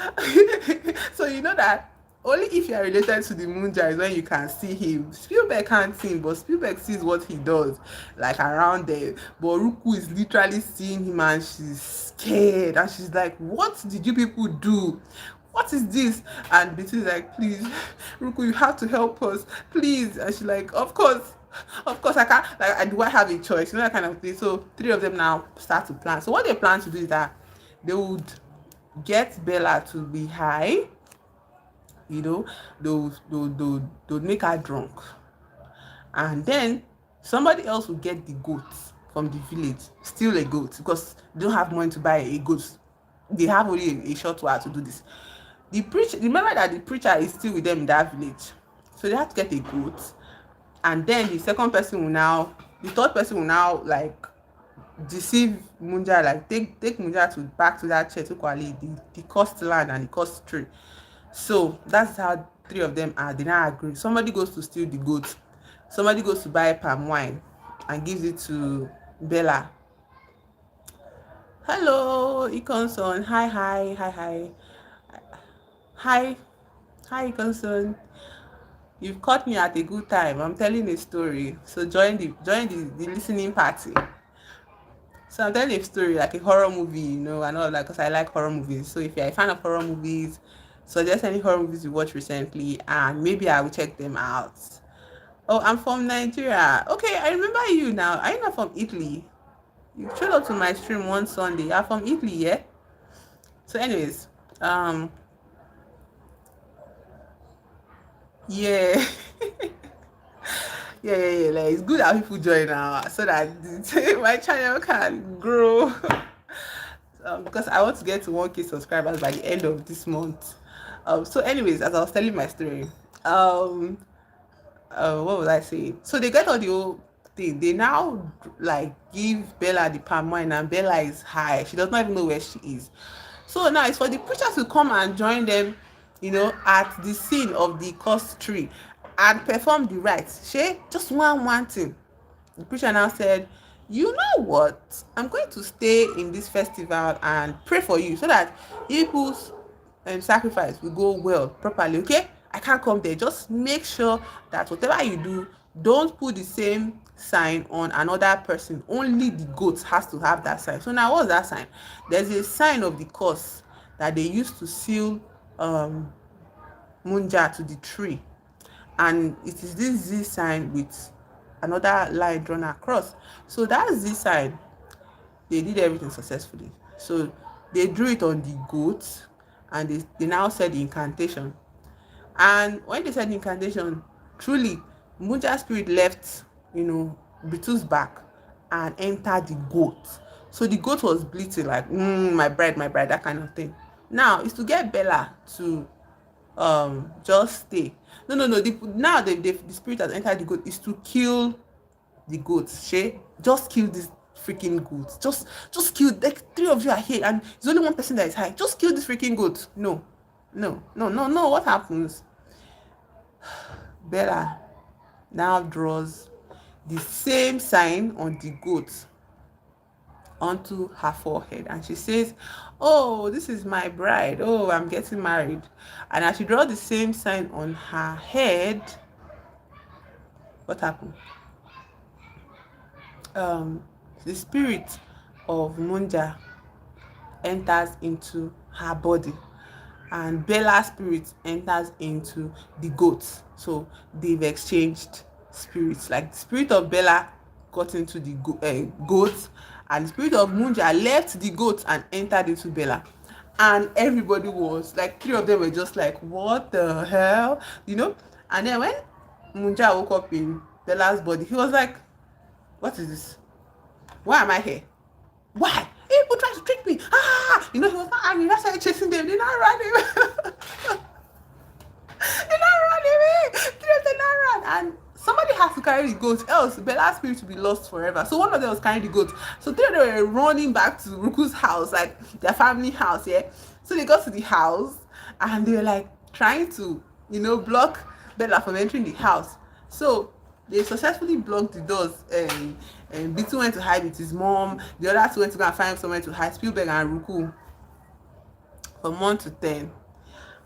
So you know that only if you are related to the Munja is when you can see him. Spielberg can't see him, but Spielberg sees what he does, like around there. But Ruku is literally seeing him and she's scared and she's like, what did you people do? What is this? And Betty is like, please, Ruku, you have to help us, please. And she's like, of course, I can't. Like, do I have a choice? You know, that kind of thing. So three of them now start to plan. So what they plan to do is that they would get Bella to be high. You know, they'll make her drunk, and then somebody else will get the goat from the village, steal a goat because they don't have money to buy a goat. They have only a short while to do this. The preacher, remember that the preacher is still with them in that village, so they have to get a goat, and then the third person will now like deceive Munja, like take Munja to back to that church, the cursed land and the cursed tree. So that's how three of them are. They now agree. Somebody goes to steal the goat, somebody goes to buy palm wine and gives it to Bella. Hello, Ikonson. Hi, Ikonson. You've caught me at a good time. I'm telling a story, so join the listening party. So I'm telling a story like a horror movie, you know, and all that, because I like horror movies. So if you're a fan of horror movies, suggest any horror movies you watched recently, and maybe I will check them out. Oh, I'm from Nigeria. Okay, I remember you now. Are you not from Italy? You showed up to my stream one Sunday. You're from Italy, yeah? So, anyways, yeah. Yeah. Like, it's good that people join now so that my channel can grow. Because I want to get to 1K subscribers by the end of this month. So, anyways, as I was telling my story, what was I saying? So they get all the whole thing. They now like give Bella the palm wine, and Bella is high. She does not even know where she is. So now it's for the preacher to come and join them, you know, at the scene of the cursed tree and perform the rites. She just one thing. The preacher now said, you know what? I'm going to stay in this festival and pray for you so that people's sacrifice will go well properly. Okay, I can't come there. Just make sure that whatever you do, don't put the same sign on another person. Only the goat has to have that sign. So now what's that sign? There's a sign of the curse that they used to seal Munja to the tree, and it is this Z sign with another line drawn across. So that Z sign, they did everything successfully. So they drew it on the goat, and they now said the incantation. And when they said the incantation, truly Munja's spirit left, you know, Bitu's back and entered the goat. So the goat was bleating like, my bride, that kind of thing. Now it's to get Bella to just stay. No. Now the spirit has entered the goat is to kill the goats. Just kill this freaking goat. Just kill. Like three of you are here, and there's only one person that is high. Just kill this freaking goat. No. What happens? Bella now draws the same sign on the goat onto her forehead, and she says, oh, this is my bride. Oh, I'm getting married. And as she draws the same sign on her head, what happened? The spirit of Munja enters into her body, and Bella's spirit enters into the goat. So they've exchanged spirits. Like the spirit of Bella got into the goat, and the spirit of Munja left the goat and entered into Bella. And everybody was like, three of them were just like, what the hell, you know? And then when Munja woke up in Bella's body, he was like, what is this? Why am I here? Why? People trying to trick me. You know, he was not angry. That's why I'm chasing them. They're not running. They're not running me. They're not run. And somebody has to carry the goat, else Bella's spirit will be lost forever. So one of them was carrying the goat. So they were running back to Ruku's house, like their family house, yeah. So they got to the house and they were like trying to, block Bella from entering the house. So they successfully blocked the doors. And Bitu went to hide with his mom. The other two went to go and find somewhere to hide. Spielberg and Ruku. From 1 to 10,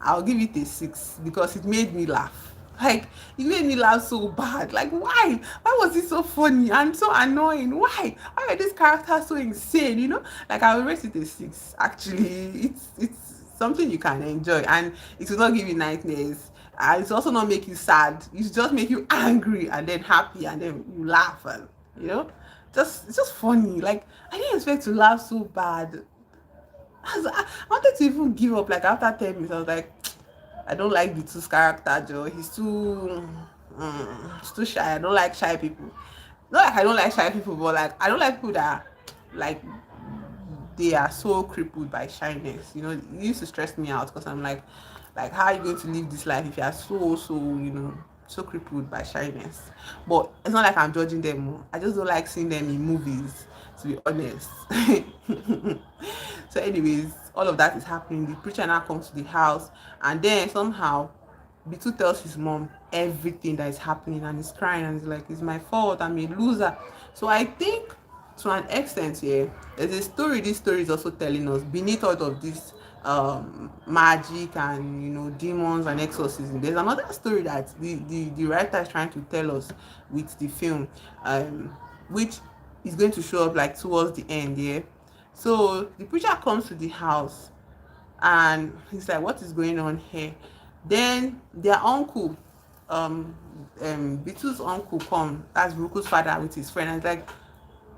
I'll give it a 6 because it made me laugh. Like, it made me laugh so bad. Like, why? Why was it so funny and so annoying? Why are these characters so insane? Like, I will rate it a 6. Actually, it's something you can enjoy, and it will not give you nightmares. And it's also not make you sad. It just make you angry and then happy and then you laugh, and you know, it's just funny. Like, I didn't expect to laugh so bad. I wanted to even give up. Like, after 10 minutes, I was like, I don't like the two character, Joe. He's too shy. I don't like shy people. Not like I don't like shy people, but like I don't like people that like they are so crippled by shyness. It used to stress me out because I'm like how are you going to live this life if you are so crippled by shyness? But it's not like I'm judging them. I just don't like seeing them in movies, to be honest. So anyways, all of that is happening. The preacher now comes to the house, and then somehow Bitu tells his mom everything that is happening, and he's crying and he's like, it's my fault, I'm a loser. So I think to an extent here, there's a story. This story is also telling us beneath all of this magic and demons and exorcism, there's another story that the writer is trying to tell us with the film, which is going to show up like towards the end. Yeah, so the preacher comes to the house and he's like, what is going on here? Then their uncle, Bitu's uncle, come, that's Ruku's father, with his friend, and he's like,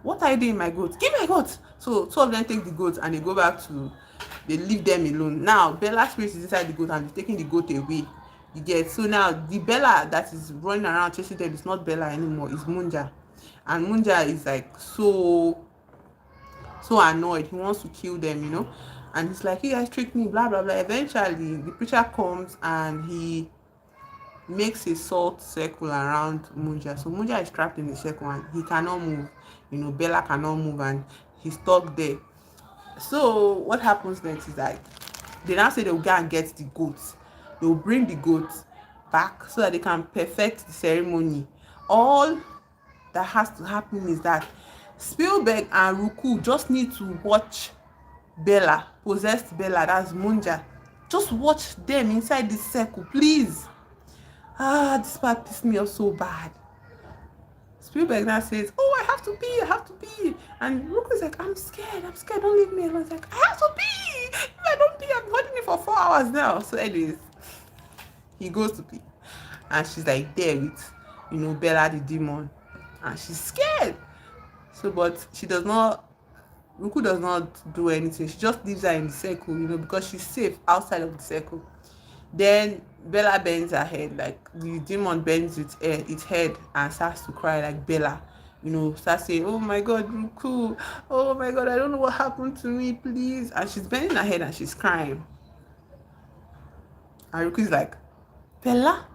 what are you doing, my goat? Give my goat. So two of them take the goat and they leave them alone. Now Bella's spirit is inside the goat and they're taking the goat away. You get? So now the Bella that is running around chasing them is not Bella anymore, it's MUNJYA. And MUNJYA is like so annoyed. He wants to kill them. And he's like, you guys tricked me, blah blah blah. Eventually the preacher comes and he makes a salt circle around MUNJYA. So MUNJYA is trapped in the circle and he cannot move. Bella cannot move and he's stuck there. So what happens next is that they now say they'll go and get the goats. They'll bring the goats back so that they can perfect the ceremony. All that has to happen is that Spielberg and Ruku just need to watch Bella, possessed Bella, that's MUNJYA. Just watch them inside this circle, please. This part pissed me off so bad. Spielberg now says, oh, I have to pee. And Ruku is like, I'm scared, don't leave me alone. It's like, I have to pee. If I don't pee, I'm holding it for 4 hours now. So anyways, he goes to pee. And she's like there with, Bella the demon. And she's scared. So, but Ruku does not do anything. She just leaves her in the circle, because she's safe outside of the circle. Then Bella bends her head, like the demon bends its head and starts to cry like Bella, starts saying, oh my god, Ruku, oh my god, I don't know what happened to me, please. And she's bending her head and she's crying. And Ruku is like, Bella,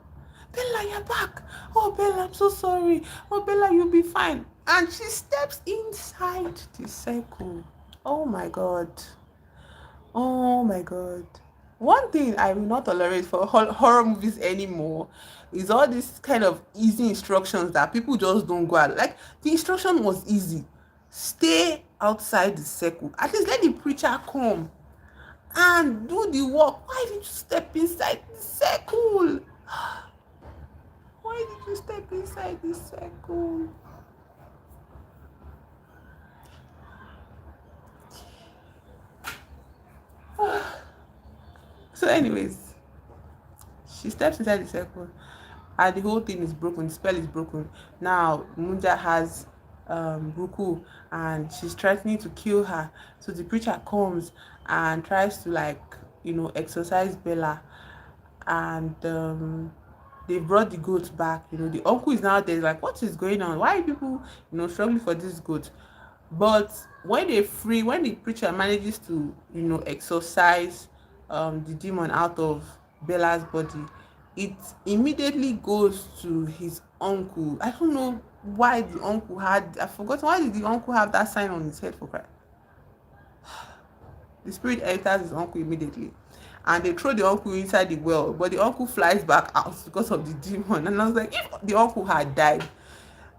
you're back. Oh Bella, I'm so sorry. Oh Bella, you'll be fine. And she steps inside the circle. Oh my god. One thing I will not tolerate for horror movies anymore is all this kind of easy instructions that people just don't go out. Like, the instruction was easy. Stay outside the circle. At least let the preacher come and do the work. Why did you step inside the circle? Why did you step inside the circle? So anyways, she steps inside the circle and the whole thing is broken. The spell is broken. Now MUNJYA has Ruku and she's threatening to kill her. So the preacher comes and tries to exorcise Bella, and they brought the goat back. The uncle is now there like, what is going on? Why are people struggling for this goat? But when the preacher manages to exorcise the demon out of Bella's body, it immediately goes to his uncle. I don't know why the uncle had, I forgot, why did the uncle have that sign on his head, for crying? the spirit enters his uncle immediately, and they throw the uncle inside the well, but the uncle flies back out because of the demon. And I was like, if the uncle had died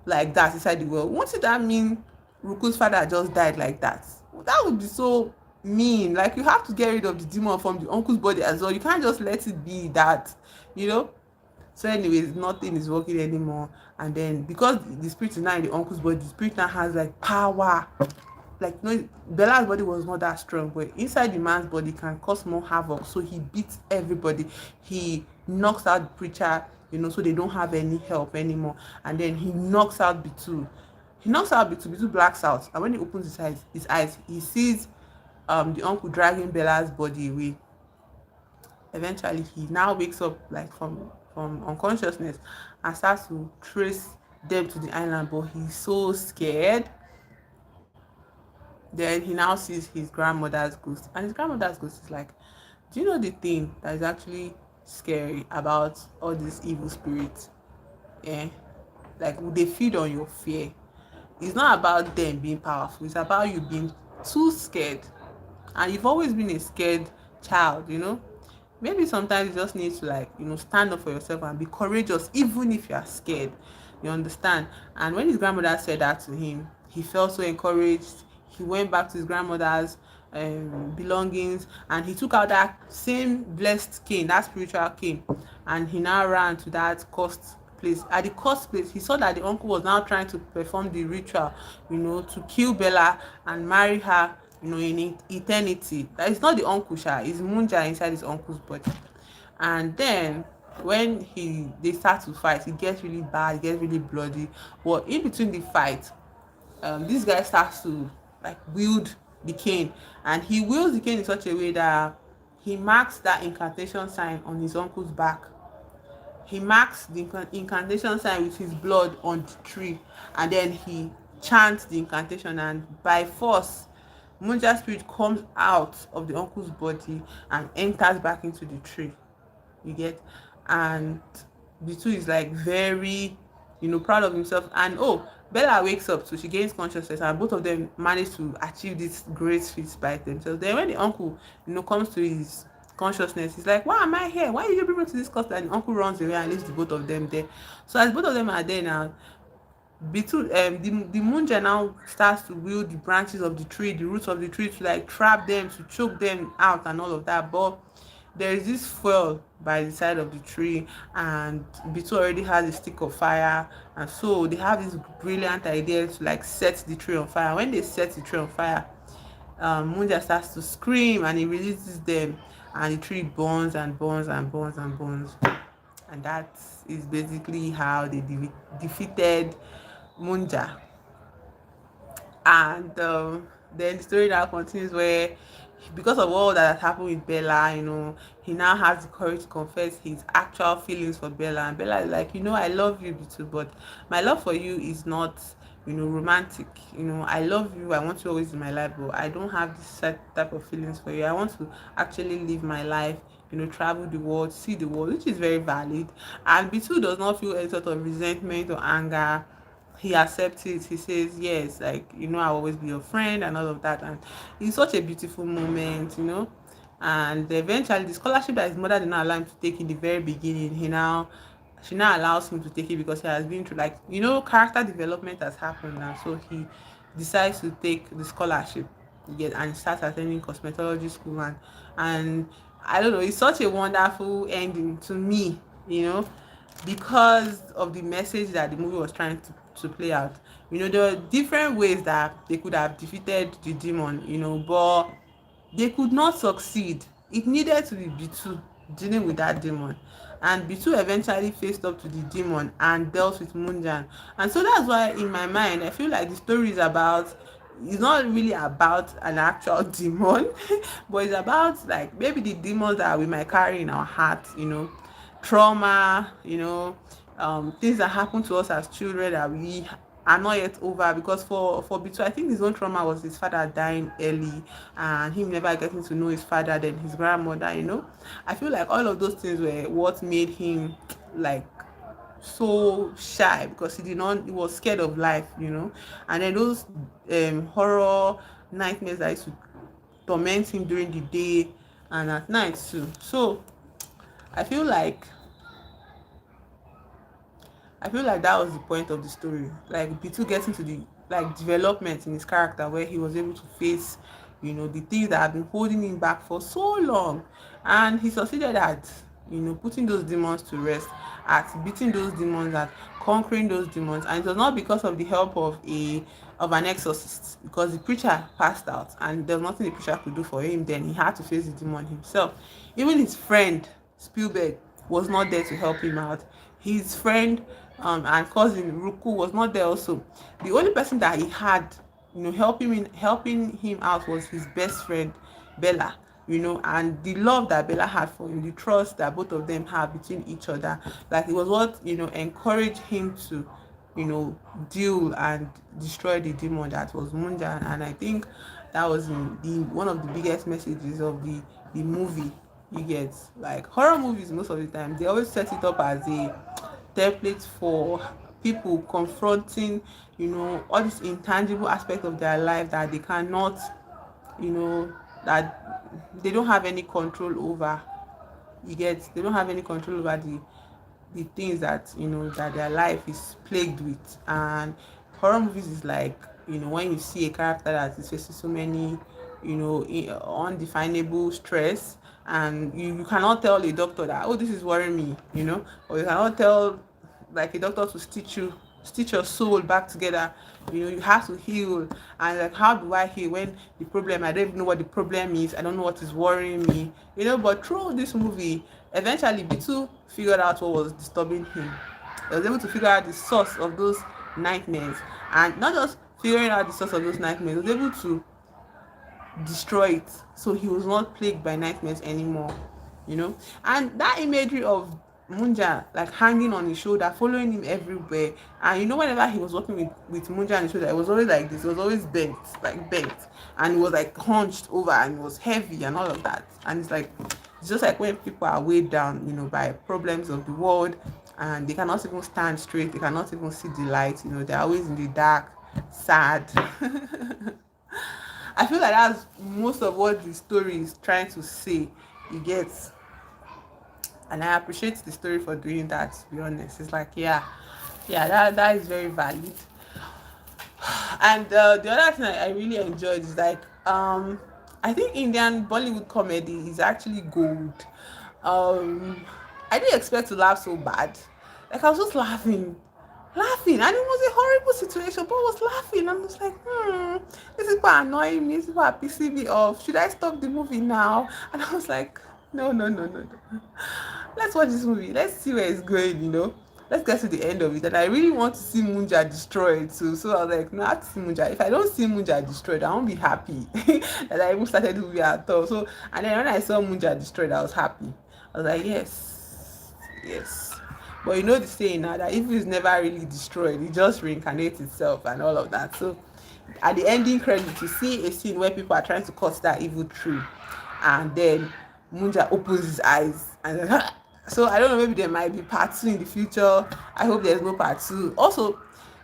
like that inside the well, wouldn't that mean Ruku's father just died like that? That would be so mean. Like, you have to get rid of the demon from the uncle's body as well. You can't just let it be that, you know. So anyways, nothing is working anymore. And then because the spirit is now in the uncle's body, the spirit now has like power. Like, no, Bella's body was not that strong, but inside the man's body can cause more havoc. So he beats everybody. He knocks out the preacher, so they don't have any help anymore. And then he knocks out Bitu. Bitu blacks out. And when he opens his eyes, he sees the uncle dragging Bella's body away. Eventually he now wakes up like from unconsciousness and starts to trace them to the island, but he's so scared. Then he now sees his grandmother's ghost, and his grandmother's ghost is like, do you know the thing that is actually scary about all these evil spirits? Yeah, like, they feed on your fear. It's not about them being powerful, it's about you being too scared. And you've always been a scared child. Maybe sometimes you just need to, like, stand up for yourself and be courageous even if you are scared. You understand? And when his grandmother said that to him, he felt so encouraged. He went back to his grandmother's belongings, and he took out that same blessed cane, that spiritual cane, and he now ran to that cursed place. At the cursed place, he saw that the uncle was now trying to perform the ritual, to kill Bella and marry her, in eternity. That is not the uncle, it's MUNJYA inside his uncle's body. And then when they start to fight, it gets really bad, it gets really bloody. But in between the fight, this guy starts to, like, wield the cane, and he wields the cane in such a way that he marks that incantation sign on his uncle's back. He marks the incantation sign with his blood on the tree, and then he chants the incantation, and by force MUNJYA spirit comes out of the uncle's body and enters back into the tree. You get? And the two is like very, proud of himself. And Bella wakes up, so she gains consciousness, and both of them manage to achieve this great feat by themselves. Then when the uncle, comes to his consciousness, he's like, why am I here? Why did you bring me to this cost? And the uncle runs away and leaves the both of them there. So as both of them are there now, the MUNJYA now starts to wield the branches of the tree, the roots of the tree, to, like, trap them, to choke them out and all of that. But there is this fuel by the side of the tree, and Bitu already has a stick of fire, and so they have this brilliant idea to, like, set the tree on fire. When they set the tree on fire, MUNJYA starts to scream, and he releases them, and the tree burns and burns and burns and burns. And that is basically how they defeated MUNJYA. And then the story now continues, where, because of all that has happened with Bella, he now has the courage to confess his actual feelings for Bella. And Bella is like, I love you, Bitu, but my love for you is not, romantic. I love you, I want you always in my life, but I don't have this set type of feelings for you. I want to actually live my life, travel the world, see the world, which is very valid. And Bitu does not feel any sort of resentment or anger. He accepts it. He says, yes, like, I'll always be your friend and all of that. And it's such a beautiful moment. And eventually the scholarship that his mother did not allow him to take in the very beginning, she now allows him to take it, because he has been through, like, character development has happened now. So he decides to take the scholarship, and starts attending cosmetology school. And I don't know, it's such a wonderful ending to me, because of the message that the movie was trying to play out. There were different ways that they could have defeated the demon, but they could not succeed. It needed to be Bitu dealing with that demon, and Bitu eventually faced up to the demon and dealt with MUNJYA. And so that's why, in my mind, I feel like the story is it's not really about an actual demon but it's about, like, maybe the demons that we might carry in our hearts, trauma, things that happen to us as children that we are not yet over. Because for Bitu, I think his own trauma was his father dying early, and him never getting to know his father, then his grandmother. I feel like all of those things were what made him, like, so shy, because he was scared of life. And then those horror nightmares that used to torment him during the day and at night too. So I feel like I feel like that was the point of the story. Like Bitu getting to the like development in his character where he was able to face, the things that have been holding him back for so long. And he succeeded at, putting those demons to rest, at beating those demons, at conquering those demons. And it was not because of the help of an exorcist, because the preacher passed out and there was nothing the preacher could do for him. Then he had to face the demon himself. Even his friend Spielberg was not there to help him out. His friend and cousin Ruku was not there also. The only person that he had, helping him out was his best friend Bella. And the love that Bella had for him, the trust that both of them had between each other, like it was what encouraged him to deal and destroy the demon that was Munja. And I think that was the one of the biggest messages of the movie. You get, like, horror movies most of the time they always set it up as a template for people confronting all these intangible aspects of their life that they cannot, that they don't have any control over. You get, they don't have any control over the things that that their life is plagued with. And horror movies is like, when you see a character that is facing so many undefinable stress, and you cannot tell a doctor that, oh, this is worrying me, or you cannot tell like a doctor to stitch your soul back together. You have to heal. And like, how do I heal when the problem, I don't even know what the problem is, I don't know what is worrying me, but through this movie eventually Bitu figured out what was disturbing him. He was able to figure out the source of those nightmares, and not just figuring out the source of those nightmares, he was able to destroy it, so he was not plagued by nightmares anymore. And that imagery of Munja like hanging on his shoulder, following him everywhere. And whenever he was working with Munja on his shoulder, it was always like this, it was always bent, and it was like hunched over, and it was heavy and all of that. And it's just like when people are weighed down by problems of the world, and they cannot even stand straight, they cannot even see the light, they're always in the dark, sad. I feel like that's most of what the story is trying to say. You get, and I appreciate the story for doing that. To be honest, it's like, that is very valid. And the other thing I really enjoyed is like, I think Indian Bollywood comedy is actually gold. I didn't expect to laugh so bad. Like, I was just laughing, and it was a horrible situation, but I was laughing. I was like, this is people annoying me, this is people are pissing me off, should I stop the movie now? And I was like, no, let's watch this movie, let's see where it's going. Let's get to the end of it. And I really want to see Munja destroyed too, so I was like, no, I have to see Munja. If I don't see Munja destroyed, I won't be happy that I even started the movie at all. So, and then when I saw Munja destroyed, I was happy. I was like, yes. But the saying now that if it's never really destroyed, it just reincarnates itself and all of that. So at the ending credit, you see a scene where people are trying to cut that evil tree, and then Munja opens his eyes, and then, so I don't know, maybe there might be part 2 in the future. I hope there's no part 2. Also,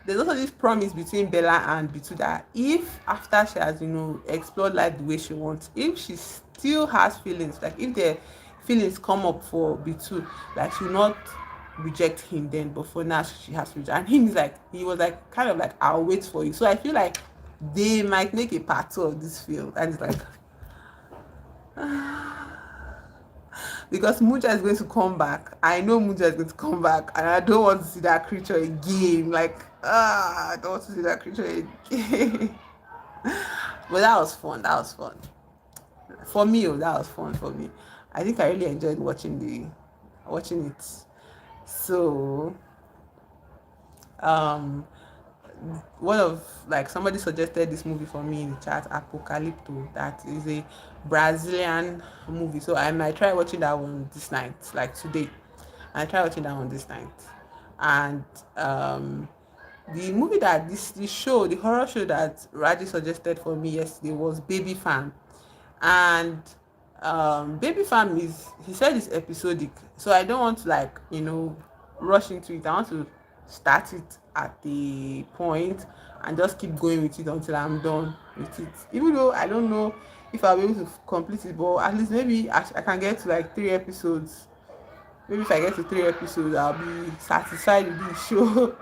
there's also this promise between Bella and Bitu that if after she has explored life the way she wants, if she still has feelings, like if the feelings come up for Bitu, like she will not reject him then, but for now she has to reject. And he was like kind of like, I'll wait for you. So I feel like they might make a part 2 of this film, and it's like because Munja is going to come back. I know Munja is going to come back, and I don't want to see that creature again. Like, I don't want to see that creature again. But that was fun. For me. That was fun for me. I think I really enjoyed watching it. So, one of like somebody suggested this movie for me in the chat, Apocalypto. That is a Brazilian movie, so I might try watching that one this night, like today. I try watching that one this night. And the movie that the horror show that Raji suggested for me yesterday was Baby Farm. And Baby Farm he said it's episodic, so I don't want to rush into it. I want to start it at the point and just keep going with it until I'm done with it, even though I don't know if I'll be able to complete it, but at least maybe I can get to like 3 episodes. Maybe if I get to 3 episodes, I'll be satisfied with the show.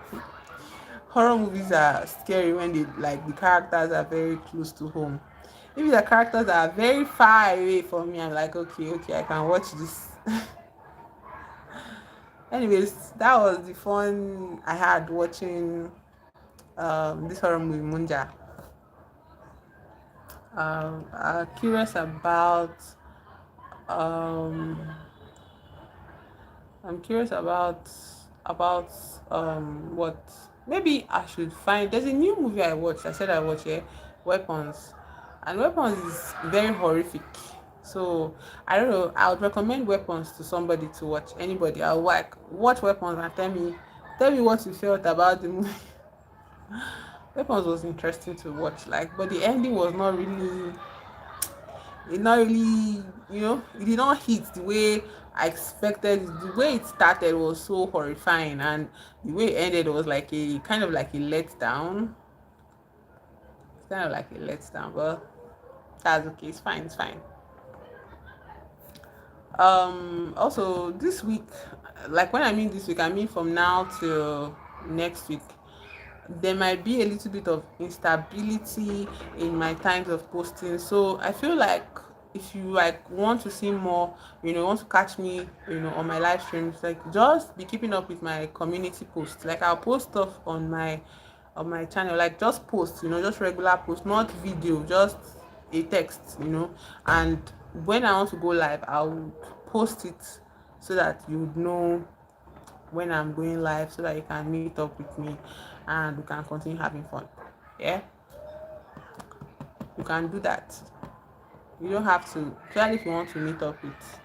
Horror movies are scary when they like the characters are very close to home. If the characters are very far away from me, I'm like, okay, I can watch this. Anyways, that was the fun I had watching this horror movie Munja. Curious about um I'm curious about what maybe I should find. There's a new movie I watched. I said I watched it, Weapons, and Weapons is very horrific. So I don't know. I would recommend Weapons to somebody to watch. Anybody, I'll like watch Weapons and tell me what you felt about the movie. Weapons was interesting to watch, like, but the ending was not really it not really, it did not hit the way I expected. The way it started was so horrifying, and the way it ended was like a kind of like a letdown. It's kind of like a letdown, but that's okay. It's fine. It's fine. Also this week, like when I mean this week, I mean from now till next week, there might be a little bit of instability in my times of posting. So I feel like if you like want to see more, want to catch me, on my live streams, like just be keeping up with my community posts. Like I'll post stuff on my channel, like just post, just regular post, not video, just a text, and when I want to go live, I'll post it so that you would know when I'm going live, so that you can meet up with me and we can continue having fun. Yeah, you can do that. You don't have to, especially if you want to meet up with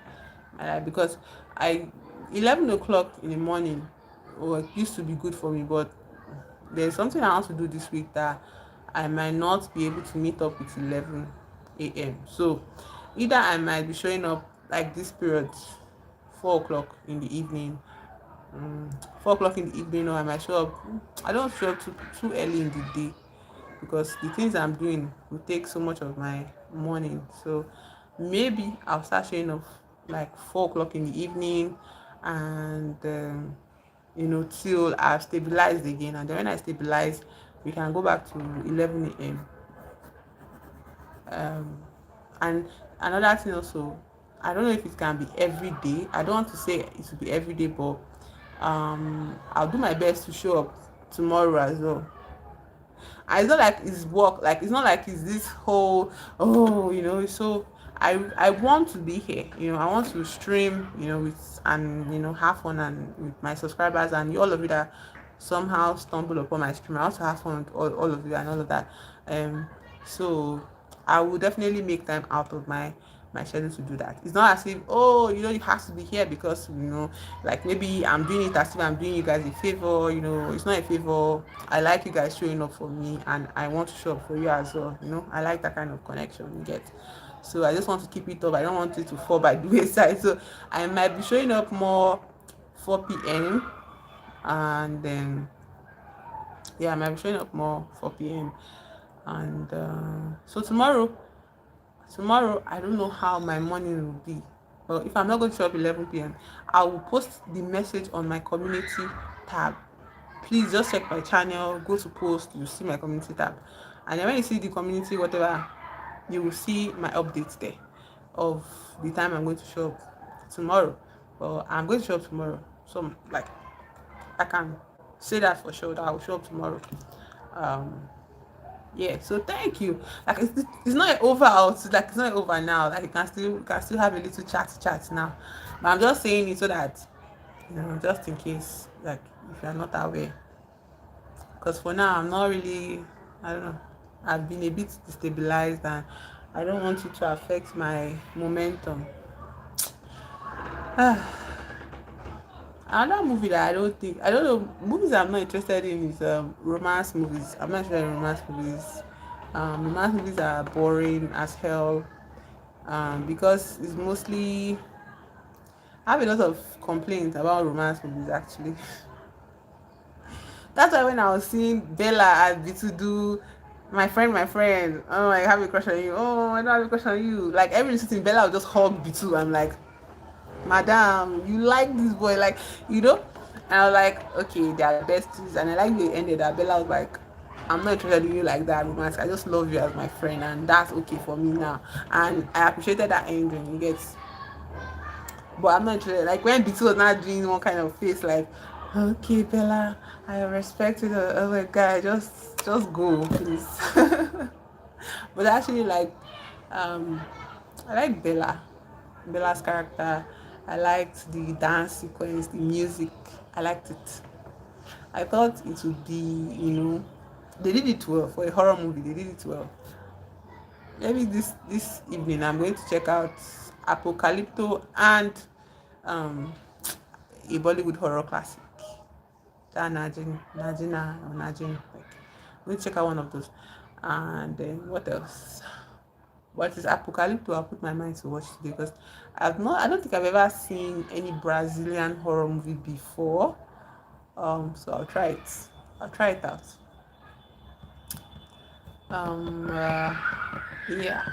my life, because I 11 o'clock in the morning, it used to be good for me, but there's something I want to do this week that I might not be able to meet up with 11 a.m. So either I might be showing up like this period, 4 o'clock in the evening, 4 o'clock in the evening, or I might show up. I don't show up too early in the day, because the things I'm doing will take so much of my morning. So maybe I'll start showing up like 4 o'clock in the evening, and till I've stabilized again. And then when I stabilize, we can go back to 11 a.m. And another thing also, I don't know if it can be every day. I don't want to say it will be every day, but I'll do my best to show up tomorrow as well. And it's not like it's work, like it's not like it's this whole, so I want to be here, I want to stream, with, and have fun and with my subscribers and all of you that somehow stumble upon my stream. I also have fun with all of you and all of that. So I will definitely make time out of my schedule to do that. It's not as if, you have to be here because like maybe I'm doing it as if I'm doing you guys a favor. It's not a favor. I like you guys showing up for me, and I want to show up for you as well. I like that kind of connection you get. So I just want to keep it up. I don't want it to fall by the wayside. So I might be showing up more 4 p.m. and then yeah, I might be showing up more 4 p.m. and so tomorrow I don't know how my morning will be, but if I'm not going to show up 11 p.m., I will post the message on my community tab. Please just check my channel, go to post, you see my community tab, and then when you see the community whatever, you will see my updates there of the time I'm going to show up tomorrow. Well, I'm going to show up tomorrow, so like I can say that for sure that I will show up tomorrow. Yeah, so thank you. Like it's not over out, like it's not over now, like you can still have a little chat now, but I'm just saying it so that just in case, like if you're not aware, because for now I'm not really, I don't know, I've been a bit destabilized, and I don't want it to affect my momentum. Another movie that I don't know, movies I'm not interested in is romance movies. I'm not interested in romance movies. Romance movies are boring as hell, because it's mostly, I have a lot of complaints about romance movies actually. That's why when I was seeing Bella and Bitudu, my friend. Oh, I have a crush on you. Oh, I don't have a crush on you. Like every sitting, Bella will just hug B2. I'm like, madam, you like this boy, like, you know. And I was like, okay, they are besties. And I like the ended that. Bella was like, I'm not interested in you like that, romance. I just love you as my friend, and that's okay for me now. And I appreciated that ending. You get, but I'm not interested. Like when B2 was not doing one kind of face, like, okay, Bella, I respect it. I was like, guy, just go, please. But actually, like, um, I like Bella's character. I liked the dance sequence, the music. I liked it. I thought it would be, they did it well for a horror movie. They did it well. Maybe this evening I'm going to check out Apocalypto and um, a Bollywood horror classic. That Najina or Najin. Like, I'm going to check out one of those. And then what else? What is Apocalypto? I'll put my mind to watch today because I don't think I've ever seen any Brazilian horror movie before. So I'll try it. I'll try it out. Um, uh, yeah.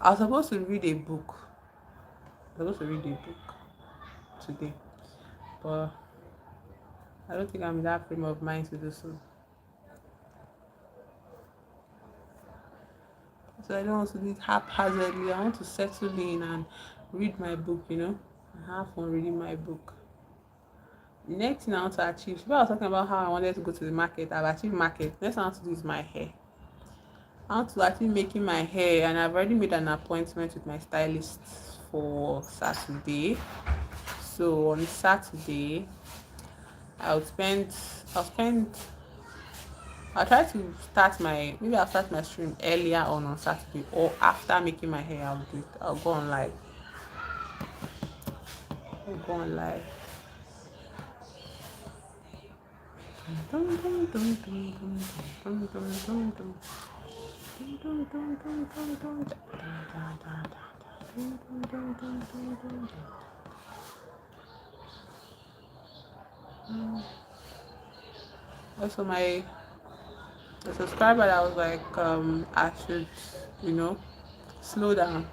I was supposed to read a book. I was supposed to read a book today, but I don't think I'm in that frame of mind to do so. So I don't want to do it haphazardly. I want to settle in and read my book, and have fun reading my book. The next thing I want to achieve, I was talking about how I wanted to go to the market. I've achieved market. Next thing I want to do is my hair. I want to actually making my hair, and I've already made an appointment with my stylist for Saturday. So on Saturday, I'll spend I'll try to I'll start my stream earlier on Saturday, or after making my hair. I'll go on live. I'll go on live. Also, the subscriber that was like, I should, slow down.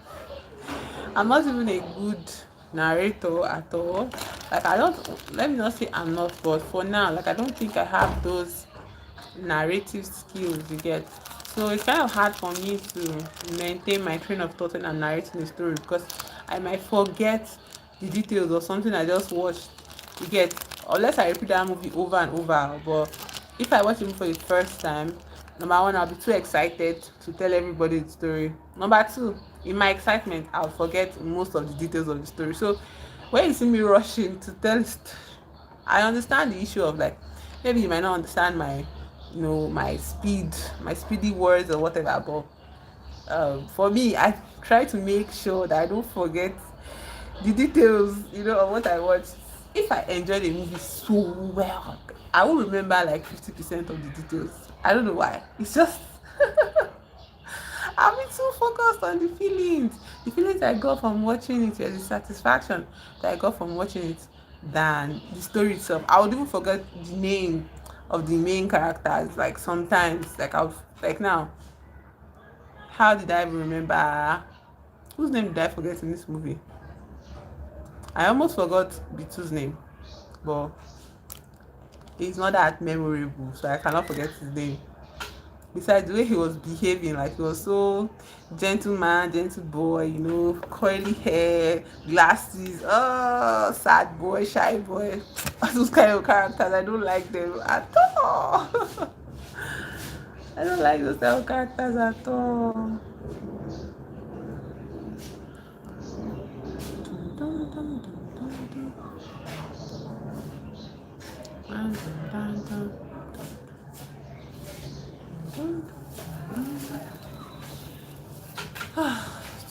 I'm not even a good narrator at all. Like, I don't, let me not say I'm not, but for now, like, I don't think I have those narrative skills you get. So it's kind of hard for me to maintain my train of thought when I'm narrating a story because I might forget the details or something I just watched. You get, unless I repeat that movie over and over. But if I watch it for the first time, number one, I'll be too excited to tell everybody the story. Number two, in my excitement, I'll forget most of the details of the story. So when you see me rushing to tell, I understand the issue of like maybe you might not understand my speedy words or whatever, but for me, I try to make sure that I don't forget the details, of what I watched. If I enjoy the movie so well, I will remember like 50% of the details. I don't know why. It's just I've been too focused on the feelings I got from watching it, the satisfaction that I got from watching it, than the story itself. I would even forget the name of the main characters. Like sometimes, like now, how did I even remember whose name did I forget in this movie? I almost forgot B2's name, but it's not that memorable, so I cannot forget his name. Besides the way he was behaving, like he was so gentleman, gentle boy, curly hair, glasses, oh, sad boy, shy boy. All those kind of characters, I don't like them at all. I don't like those kind of characters at all.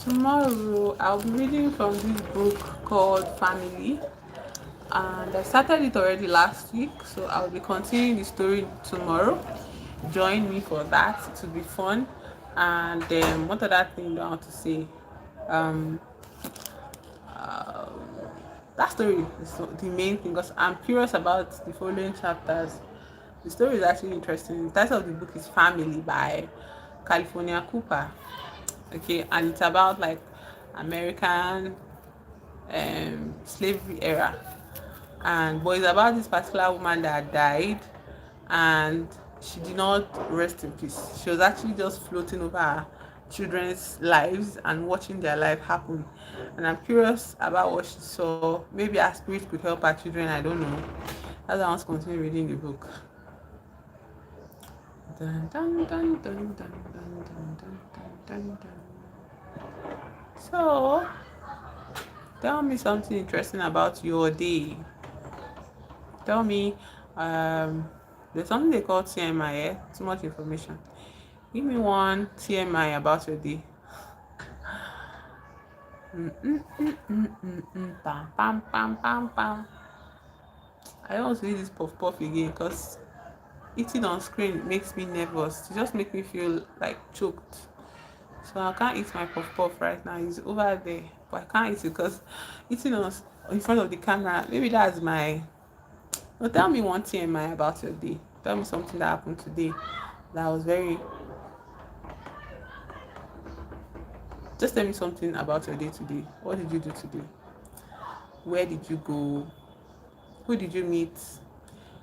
Tomorrow I'll be reading from this book called Family, and I started it already last week, so I'll be continuing the story tomorrow. Join me for that. It will be fun. And what other thing do I want to say? Um, that story is the main thing because I'm curious about the following chapters. The story is actually interesting. The title of the book is Family by California Cooper. Okay, and it's about like American slavery era, and but it's about this particular woman that died, and she did not rest in peace. She was actually just floating over her children's lives and watching their life happen. And I'm curious about what she saw. Maybe her spirit could help her children. I don't know. That's why I want to continue reading the book. Dun, dun, dun, dun, dun, dun, dun, dun, dun, dun. So, tell me something interesting about your day. Tell me, um, there's something they call TMI, eh? Too much information. Give me one TMI about your day. Pam, pam, pam, pam, pam. I don't want to eat this puff puff again because eating on screen makes me nervous. It just makes me feel like choked. So I can't eat my puff puff right now. It's over there, but I can't eat it because eating on in front of the camera. Maybe that's my. No, tell me one TMI about your day. Tell me something that happened today that was very. Just tell me something about your day today. What did you do today? Where did you go? Who did you meet?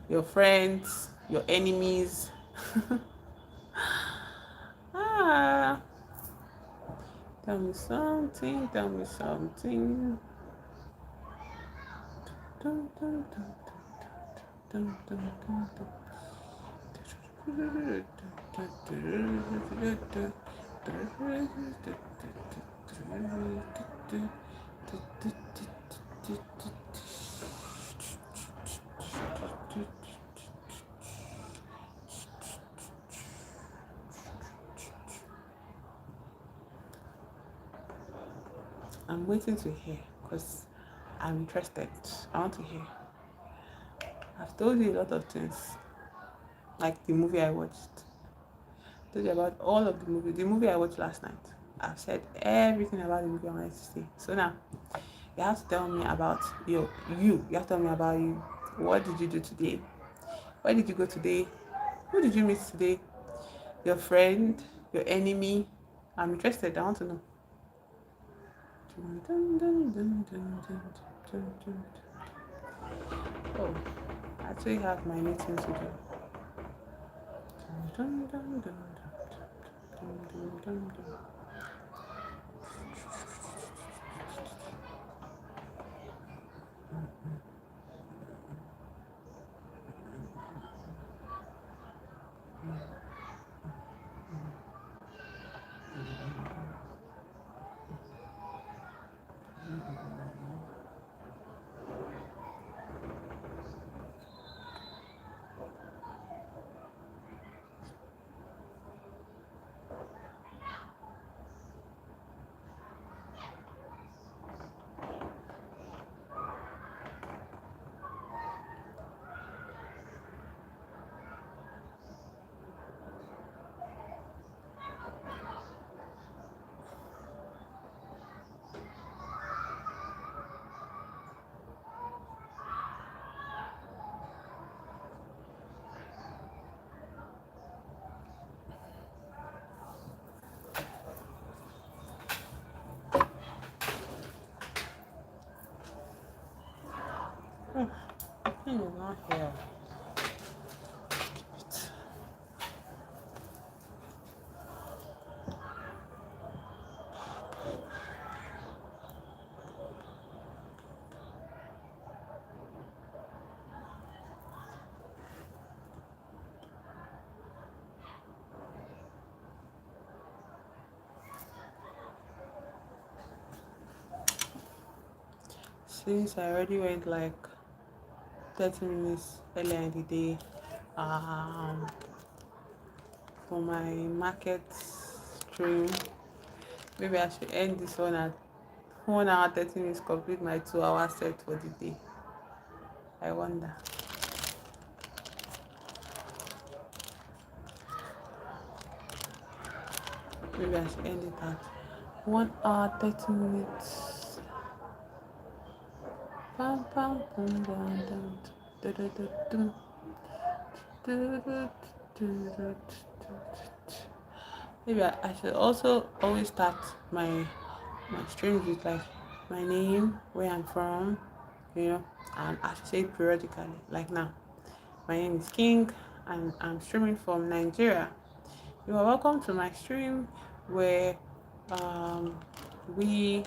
Your friends, your enemies. Ah, tell me something. Tell me something. Dun, dun, dun, dun, dun, dun, dun. I'm waiting to hear because I'm interested. I want to hear. I've told you a lot of things, like the movie I watched. I told you about all of the movie. The movie I watched last night. I've said everything about the movie I wanted to say. So now you have to tell me about you. You have to tell me about you. What did you do today? Where did you go today? Who did you meet today? Your friend, your enemy. I'm interested. I want to know. Oh, I actually have my meeting to do. He is not here. Since I already went like 30 minutes earlier in the day um, for my market stream, maybe I should end this one at 1 hour 30 minutes, complete my 2 hour set for the day. I wonder. Maybe I should end it at 1 hour 30 minutes. Pam, pam, pam, dum, dum, dum, dum, dum, Maybe I should also always start my streams with like my name, where I'm from, you know, and I should say it periodically. Like now, my name is King, and I'm streaming from Nigeria. You are welcome to my stream where um, we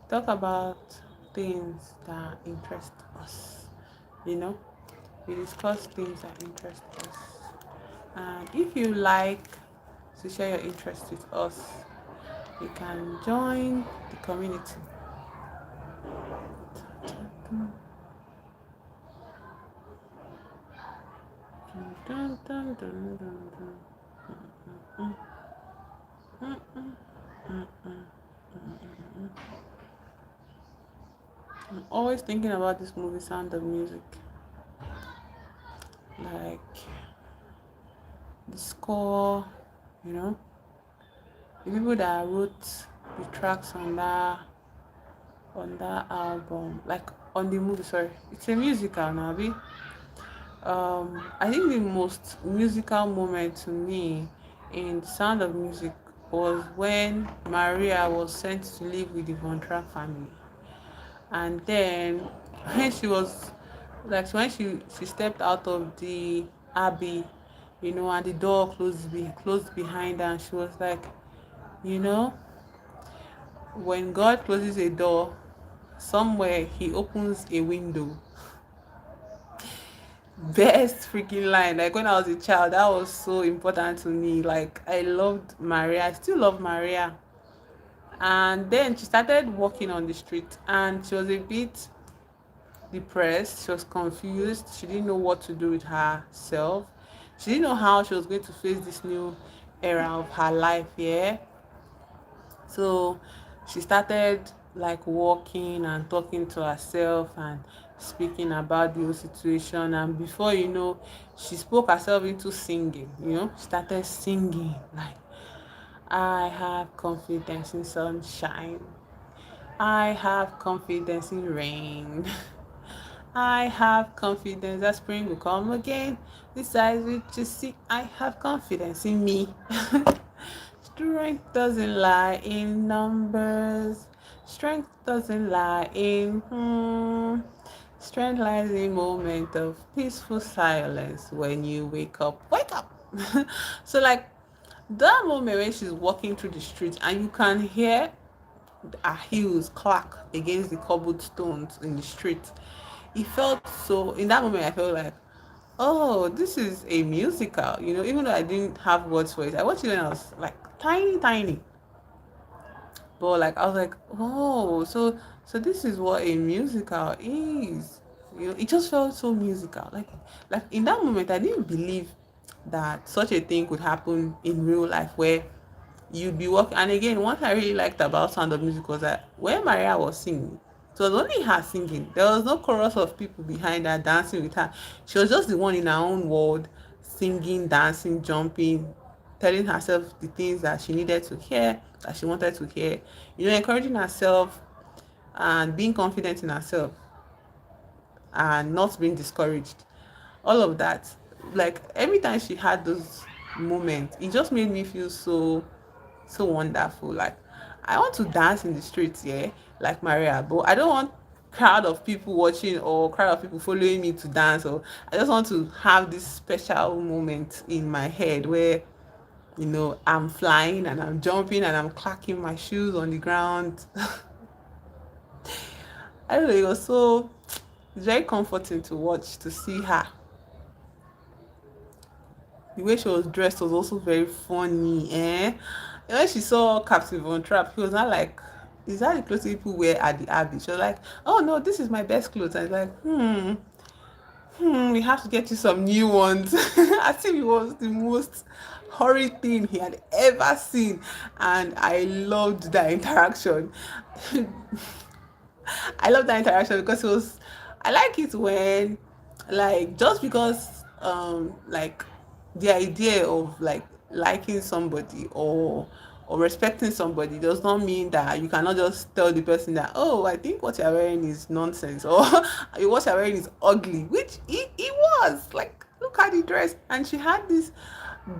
talk about things that interest us. You know, we discuss things that interest us. And if you like to share your interest with us, you can join the community. Dun, dun, dun, dun, dun. I'm always thinking about this movie, Sound of Music. Like the score, you know, the people that wrote the tracks on that album, like on the movie. Sorry, it's a musical, Nabi. I think the most musical moment to me in Sound of Music was when Maria was sent to live with the Von Trapp family, and then when she was like when she stepped out of the abbey, you know, and the door closed behind her, and she was like, you know, when God closes a door, somewhere He opens a window. Best freaking line. Like when I was a child, that was so important to me. Like I loved Maria. I still love Maria. And then she started walking on the street, and she was a bit depressed. She was confused. She didn't know what to do with herself. She didn't know how she was going to face this new era of her life. Yeah. So she started like walking and talking to herself and speaking about the whole situation. And before you know, she spoke herself into singing. You know, she started singing like, I have confidence in sunshine. I have confidence in rain. I have confidence that spring will come again. Besides which you see, I have confidence in me. Strength doesn't lie in numbers. Strength doesn't lie in Strength lies in moment of peaceful silence when you wake up. Wake up. So like that moment when she's walking through the street and you can hear her heels clack against the cobblestones in the street. It felt so in that moment I felt like, oh, this is a musical, you know, even though I didn't have words for it. I watched it when I was like tiny. But like I was like, oh, so this is what a musical is. You know, it just felt so musical. Like in that moment I didn't believe that such a thing could happen in real life where you'd be walking. And again, what I really liked about Sound of Music was that when Maria was singing, it was only her singing. There was no chorus of people behind her dancing with her. She was just the one in her own world, singing, dancing, jumping, telling herself the things that she needed to hear, that she wanted to hear, you know, encouraging herself and being confident in herself and not being discouraged. All of that. Like every time she had those moments, it just made me feel so wonderful. Like I want to dance in the streets, yeah, like Maria, but I don't want crowd of people watching or crowd of people following me to dance. Or I just want to have this special moment in my head where, you know, I'm flying and I'm jumping and I'm clacking my shoes on the ground. I don't know, it was so it's very comforting to watch, to see her. The way she was dressed was also very funny, eh? And when she saw Captain Von Trapp, he was not like, is that the clothes people wear at the Abbey? She was like, oh no, this is my best clothes. And I was like, we have to get you some new ones. As if it was the most horrid thing he had ever seen. And I loved that interaction. I love that interaction because it was I like it when like just because like the idea of like liking somebody or respecting somebody does not mean that you cannot just tell the person that, oh, I think what you're wearing is nonsense, or what you're wearing is ugly, which it was like, look look at the dress. And she had this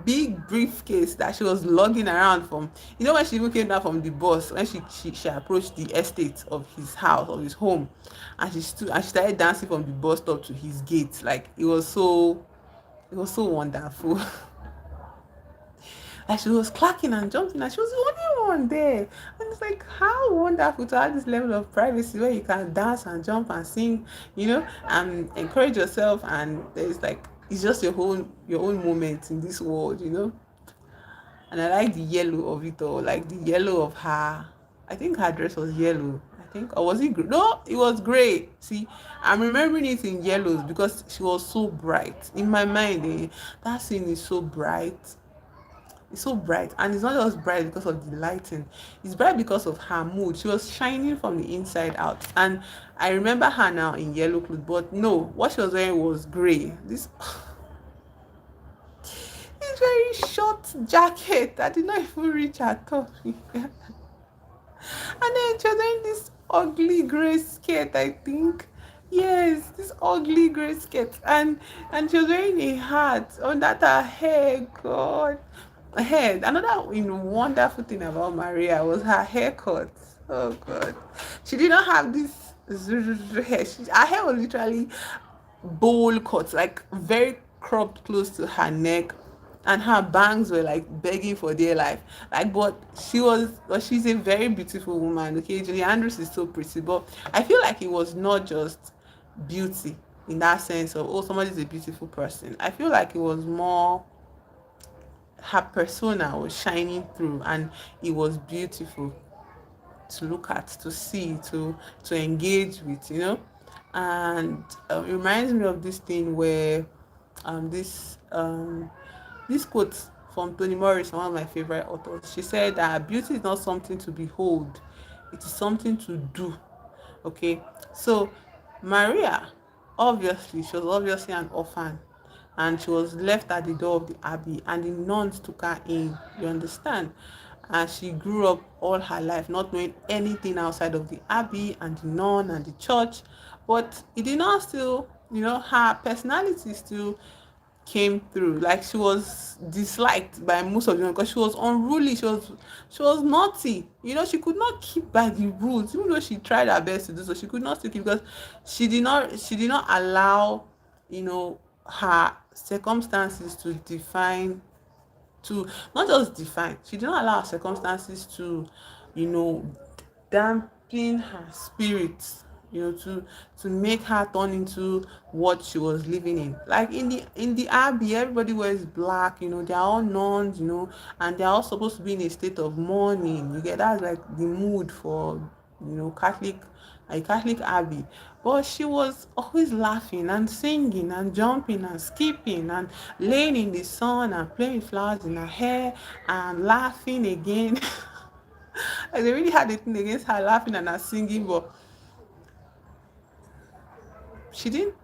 big briefcase that she was lugging around from, you know, when she even came down from the bus, when she approached the estate of his house, of his home, and she stood and she started dancing from the bus stop to his gate. Like it was so wonderful. Like she was clacking and jumping and she was the only one there. And it's like how wonderful to have this level of privacy where you can dance and jump and sing, you know, and encourage yourself, and there's like it's just your own moment in this world, you know. And I like the yellow of it all, like the yellow of her. I think her dress was yellow. I think, or was it gray? No, it was gray. See, I'm remembering it in yellows because she was so bright in my mind. That scene is so bright. It's so bright, and it's not just bright because of the lighting. It's bright because of her mood. She was shining from the inside out, and I remember her now in yellow clothes. But no, what she was wearing was gray. This very short jacket that did not even reach her top. And then she was wearing this ugly gray skirt, I think. Yes, this ugly gray skirt. And she was wearing a hat on that her hair. God. Her hair. Another wonderful thing about Maria was her haircut. Oh God. She did not have this hair. Her hair was literally bowl cut, like very cropped close to her neck, and her bangs were like begging for their life. Like, but she's a very beautiful woman. Okay, Julie Andrews is so pretty, but I feel like it was not just beauty in that sense of, oh, somebody's a beautiful person. I feel like it was more her persona was shining through, and it was beautiful to look at, to see, to engage with, you know. And it reminds me of this thing where this quote from Toni Morrison, one of my favorite authors. She said that beauty is not something to behold, it is something to do. Okay, so Maria, obviously, she was obviously an orphan, and she was left at the door of the abbey, and the nuns took her in. You understand? And she grew up all her life not knowing anything outside of the abbey and the nun and the church. But it did not still, you know, her personality still came through. Like, she was disliked by most of them because she was unruly, she was naughty, you know. She could not keep by the rules, even though she tried her best to do so. She could not still keep, because she did not allow, you know, her circumstances to define, to not just define, she did not allow her circumstances to, you know, dampen her spirit, you know, to make her turn into what she was living in. Like in the abbey, everybody wears black, you know, they're all nuns, you know, and they're all supposed to be in a state of mourning. You get, that's like the mood for, you know, Catholic abbey. But she was always laughing and singing and jumping and skipping and laying in the sun and playing with flowers in her hair and laughing again. Like, they really had a thing against her laughing and her singing, but she didn't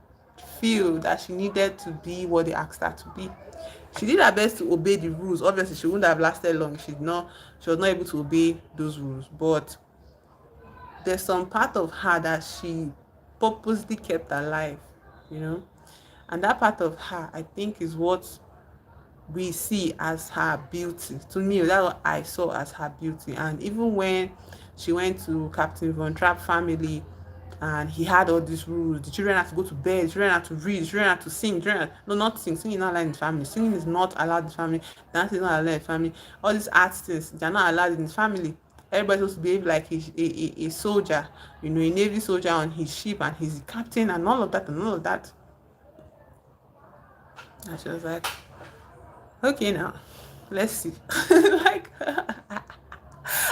feel that she needed to be what they asked her to be. She did her best to obey the rules. Obviously, she wouldn't have lasted long. She was not able to obey those rules. But there's some part of her that she purposely kept alive, you know. And that part of her, I think, is what we see as her beauty. To me, that's what I saw as her beauty. And even when she went to Captain Von Trapp family, and he had all these rules, the children had to go to bed, the children had to read, the children had to sing, no, not sing, singing is not allowed in the family, singing is not allowed in the family, dancing is not allowed in the family, all these art things, they're not allowed in the family. Everybody's supposed to behave like a soldier, you know, a navy soldier on his ship, and he's the captain, and all of that and all of that. And she was like, okay, now let's see. Like,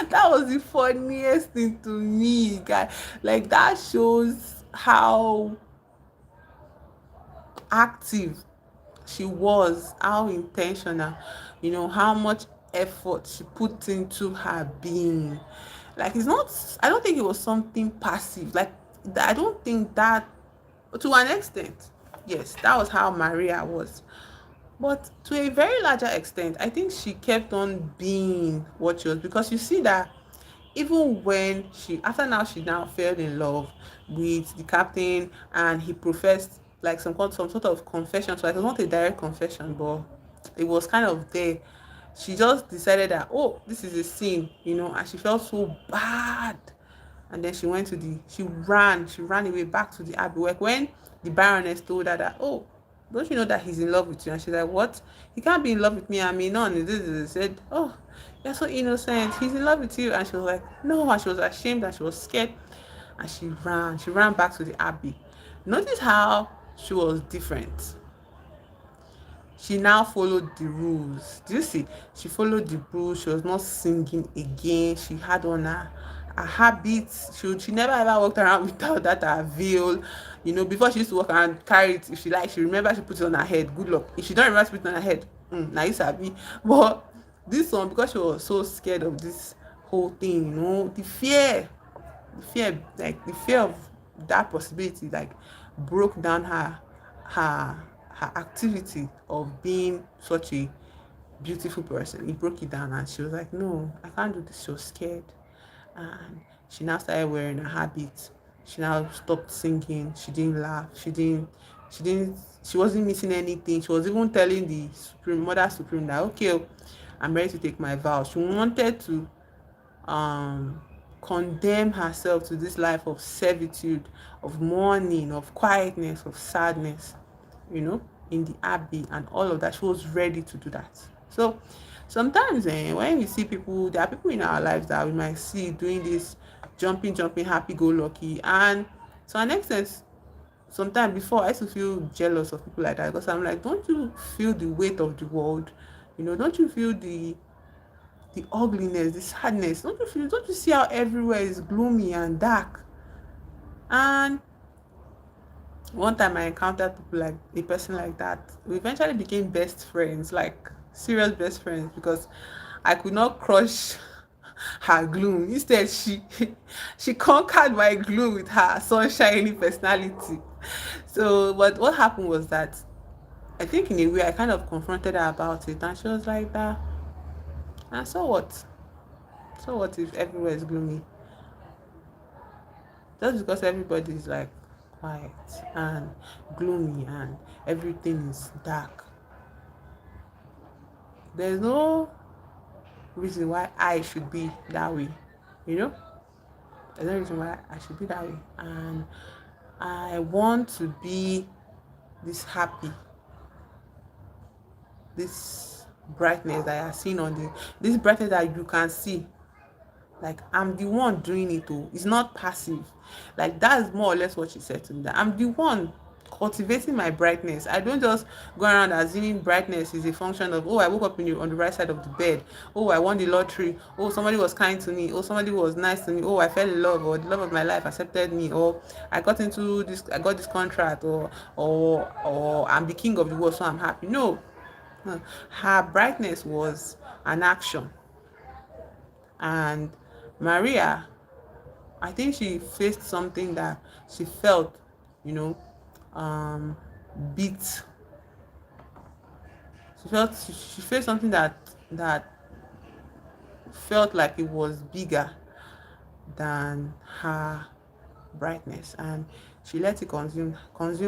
that was the funniest thing to me, guy. Like, that shows how active she was, how intentional, you know, how much effort she put into her being. Like, it's not, I don't think it was something passive. Like, I don't think that, to an extent, yes, that was how Maria was. But to a very larger extent, I think she kept on being what she was, because you see that even when she, after now, she now fell in love with the captain, and he professed like some sort of confession. So like, it was not a direct confession, but it was kind of there. She just decided that, oh, this is a sin, and she felt so bad. And then she ran away back to the abbey. Like when the baroness told her that, oh, don't you know that he's in love with you? And she's like, what? He can't be in love with me. I mean, none. This said, oh, you're so innocent. He's in love with you. And she was like, no. And she was ashamed and she was scared. And she ran back to the abbey. Notice how she was different. She now followed the rules. Do you see? She followed the rules. She was not singing again. She had on her habits. She never ever walked around without that her veil. Before she used to walk around, carry it. If she like, she remember she put it on her head. Good luck. If she don't remember to put it on her head, now you sabi. But this one, because she was so scared of this whole thing, the fear of that possibility, like, broke down her her activity of being such a beautiful person. It broke it down, and she was like, no, I can't do this. She was scared, and she now started wearing her habit. She now stopped singing. She didn't laugh. She wasn't missing anything. She was even telling the supreme mother supreme that, okay, I'm ready to take my vow. She wanted to um condemn herself to this life of servitude, of mourning, of quietness, of sadness, you know in the abbey and all of that. She was ready to do that. So sometimes, when we see people, there are people in our lives that we might see doing this jumping happy go lucky, and to an extent, sometimes before I used to feel jealous of people like that, because I'm like, don't you feel the weight of the world? Don't you feel the ugliness, the sadness? Don't you see how everywhere is gloomy and dark? And one time I encountered people like a person like that. We eventually became best friends, like serious best friends, because I could not crush her gloom. Instead, she conquered my gloom with her sunshiny personality. So, but what happened was that, I think in a way I kind of confronted her about it, and she was like that. And so what? So what if everywhere is gloomy? Just because everybody is like quiet and gloomy and everything is dark, there's no reason why I should be that way. You know, there's no reason why I should be that way. And I want to be this happy, this brightness that I have seen this brightness that you can see. Like, I'm the one doing it. Oh, it's not passive. Like, that's more or less what she said to me, that I'm the one cultivating my brightness. I don't just go around assuming brightness is a function of, oh, I woke up on the right side of the bed, oh, I won the lottery, oh, somebody was kind to me, oh, somebody was nice to me, oh, I fell in love, or the love of my life accepted me, or I got this contract, or I'm the king of the world, so I'm happy. No. Her brightness was an action. And Maria, I think she faced something that she felt, you know, um, beat. She faced something that felt like it was bigger than her brightness, and she let it consume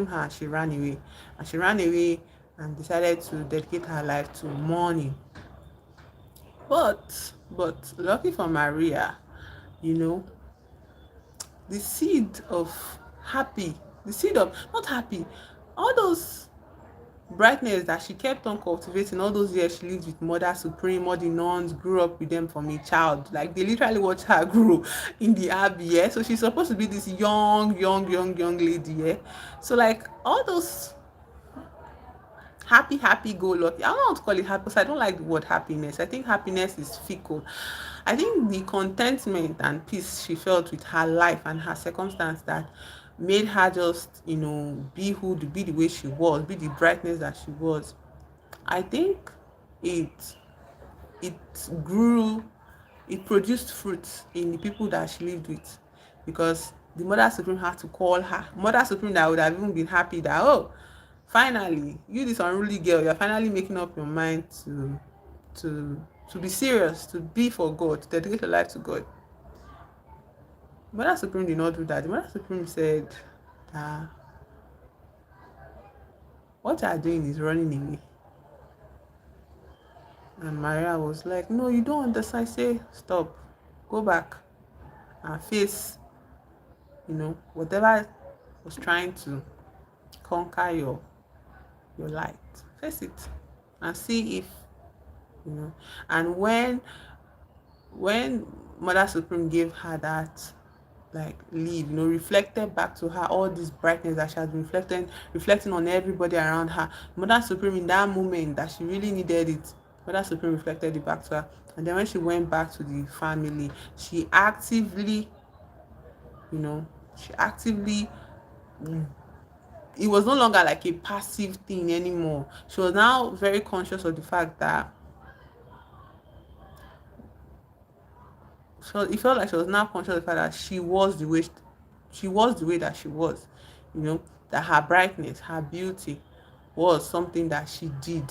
her. She ran away and decided to dedicate her life to mourning. But lucky for Maria, you know, the seed of happy, the seed of not happy, all those brightness that she kept on cultivating all those years she lived with Mother Supreme, all the nuns, grew up with them from a child. Like, they literally watched her grow in the abbey. Yeah, so she's supposed to be this young lady. Yeah, so like all those happy go lucky, I don't want to call it happy because I don't like the word happiness. I think happiness is fickle. I think the contentment and peace she felt with her life and her circumstance that made her just, be the way she was, be the brightness that she was. I think it it grew, it produced fruits in the people that she lived with, because the Mother Supreme had to call her. Mother Supreme that would have even been happy that, oh, finally, you, this unruly girl, you're finally making up your mind to to be serious, to be for God, to dedicate your life to God. Mother Supreme did not do that. The Mother Supreme said that what you are doing is running away. And Maria was like, no, you don't understand. Say, stop, go back and face, whatever was trying to conquer your light. Face it and see if, you know. And when Mother Supreme gave her that like leave, reflected back to her all this brightness that she has been reflecting on everybody around her. Mother Supreme, in that moment that she really needed it, Mother Supreme reflected it back to her. And then when she went back to the family, she actively, you know she actively, it was no longer like a passive thing anymore. She was now very conscious of the fact that, so it felt like she was now conscious of the fact that she was the way that she was, that her brightness, her beauty was something that she did.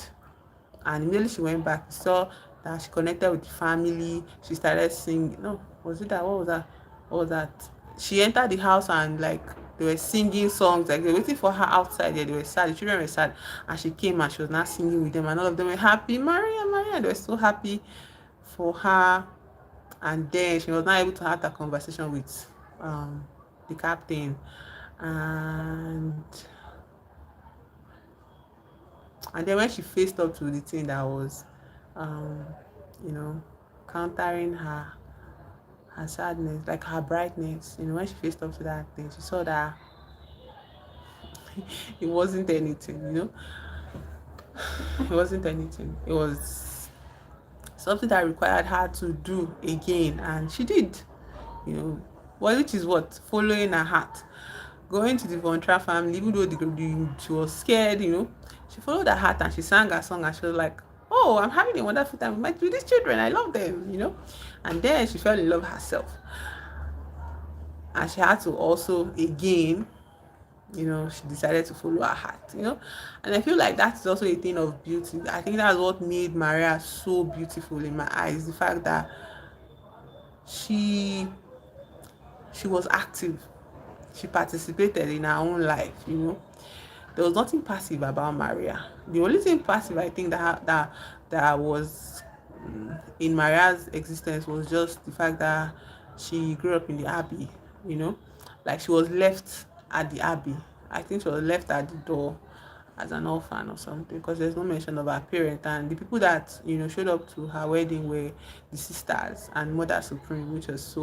And immediately she went back, she saw that she connected with the family. She started singing. No, was it that? What was that? What was that? She entered the house and like they were singing songs, like they were waiting for her outside there. They were sad, the children were sad, and she came and she was now singing with them, and all of them were happy. Maria, Maria, they were so happy for her. And then she was not able to have that conversation with the captain. And then when she faced up to the thing that was um you know countering her sadness, like her brightness, when she faced up to that thing, she saw that it wasn't anything. It wasn't anything. It was something that required her to do again, and she did. Which is what, following her heart, going to the Vontra family, even though she was scared. She followed her heart and she sang her song, and she was like, oh, I'm having a wonderful time with these children, I love them. And then she fell in love herself, and she had to also again, she decided to follow her heart. And I feel like that's also a thing of beauty. I think that's what made Maria so beautiful in my eyes, the fact that she was active. She participated in her own life. There was nothing passive about Maria. The only thing passive I think that was in Maria's existence was just the fact that she grew up in the abbey. you know like she was left at the abbey. I think she was left at the door as an orphan or something, because there's no mention of her parent, and the people that showed up to her wedding were the sisters and Mother Supreme, which was so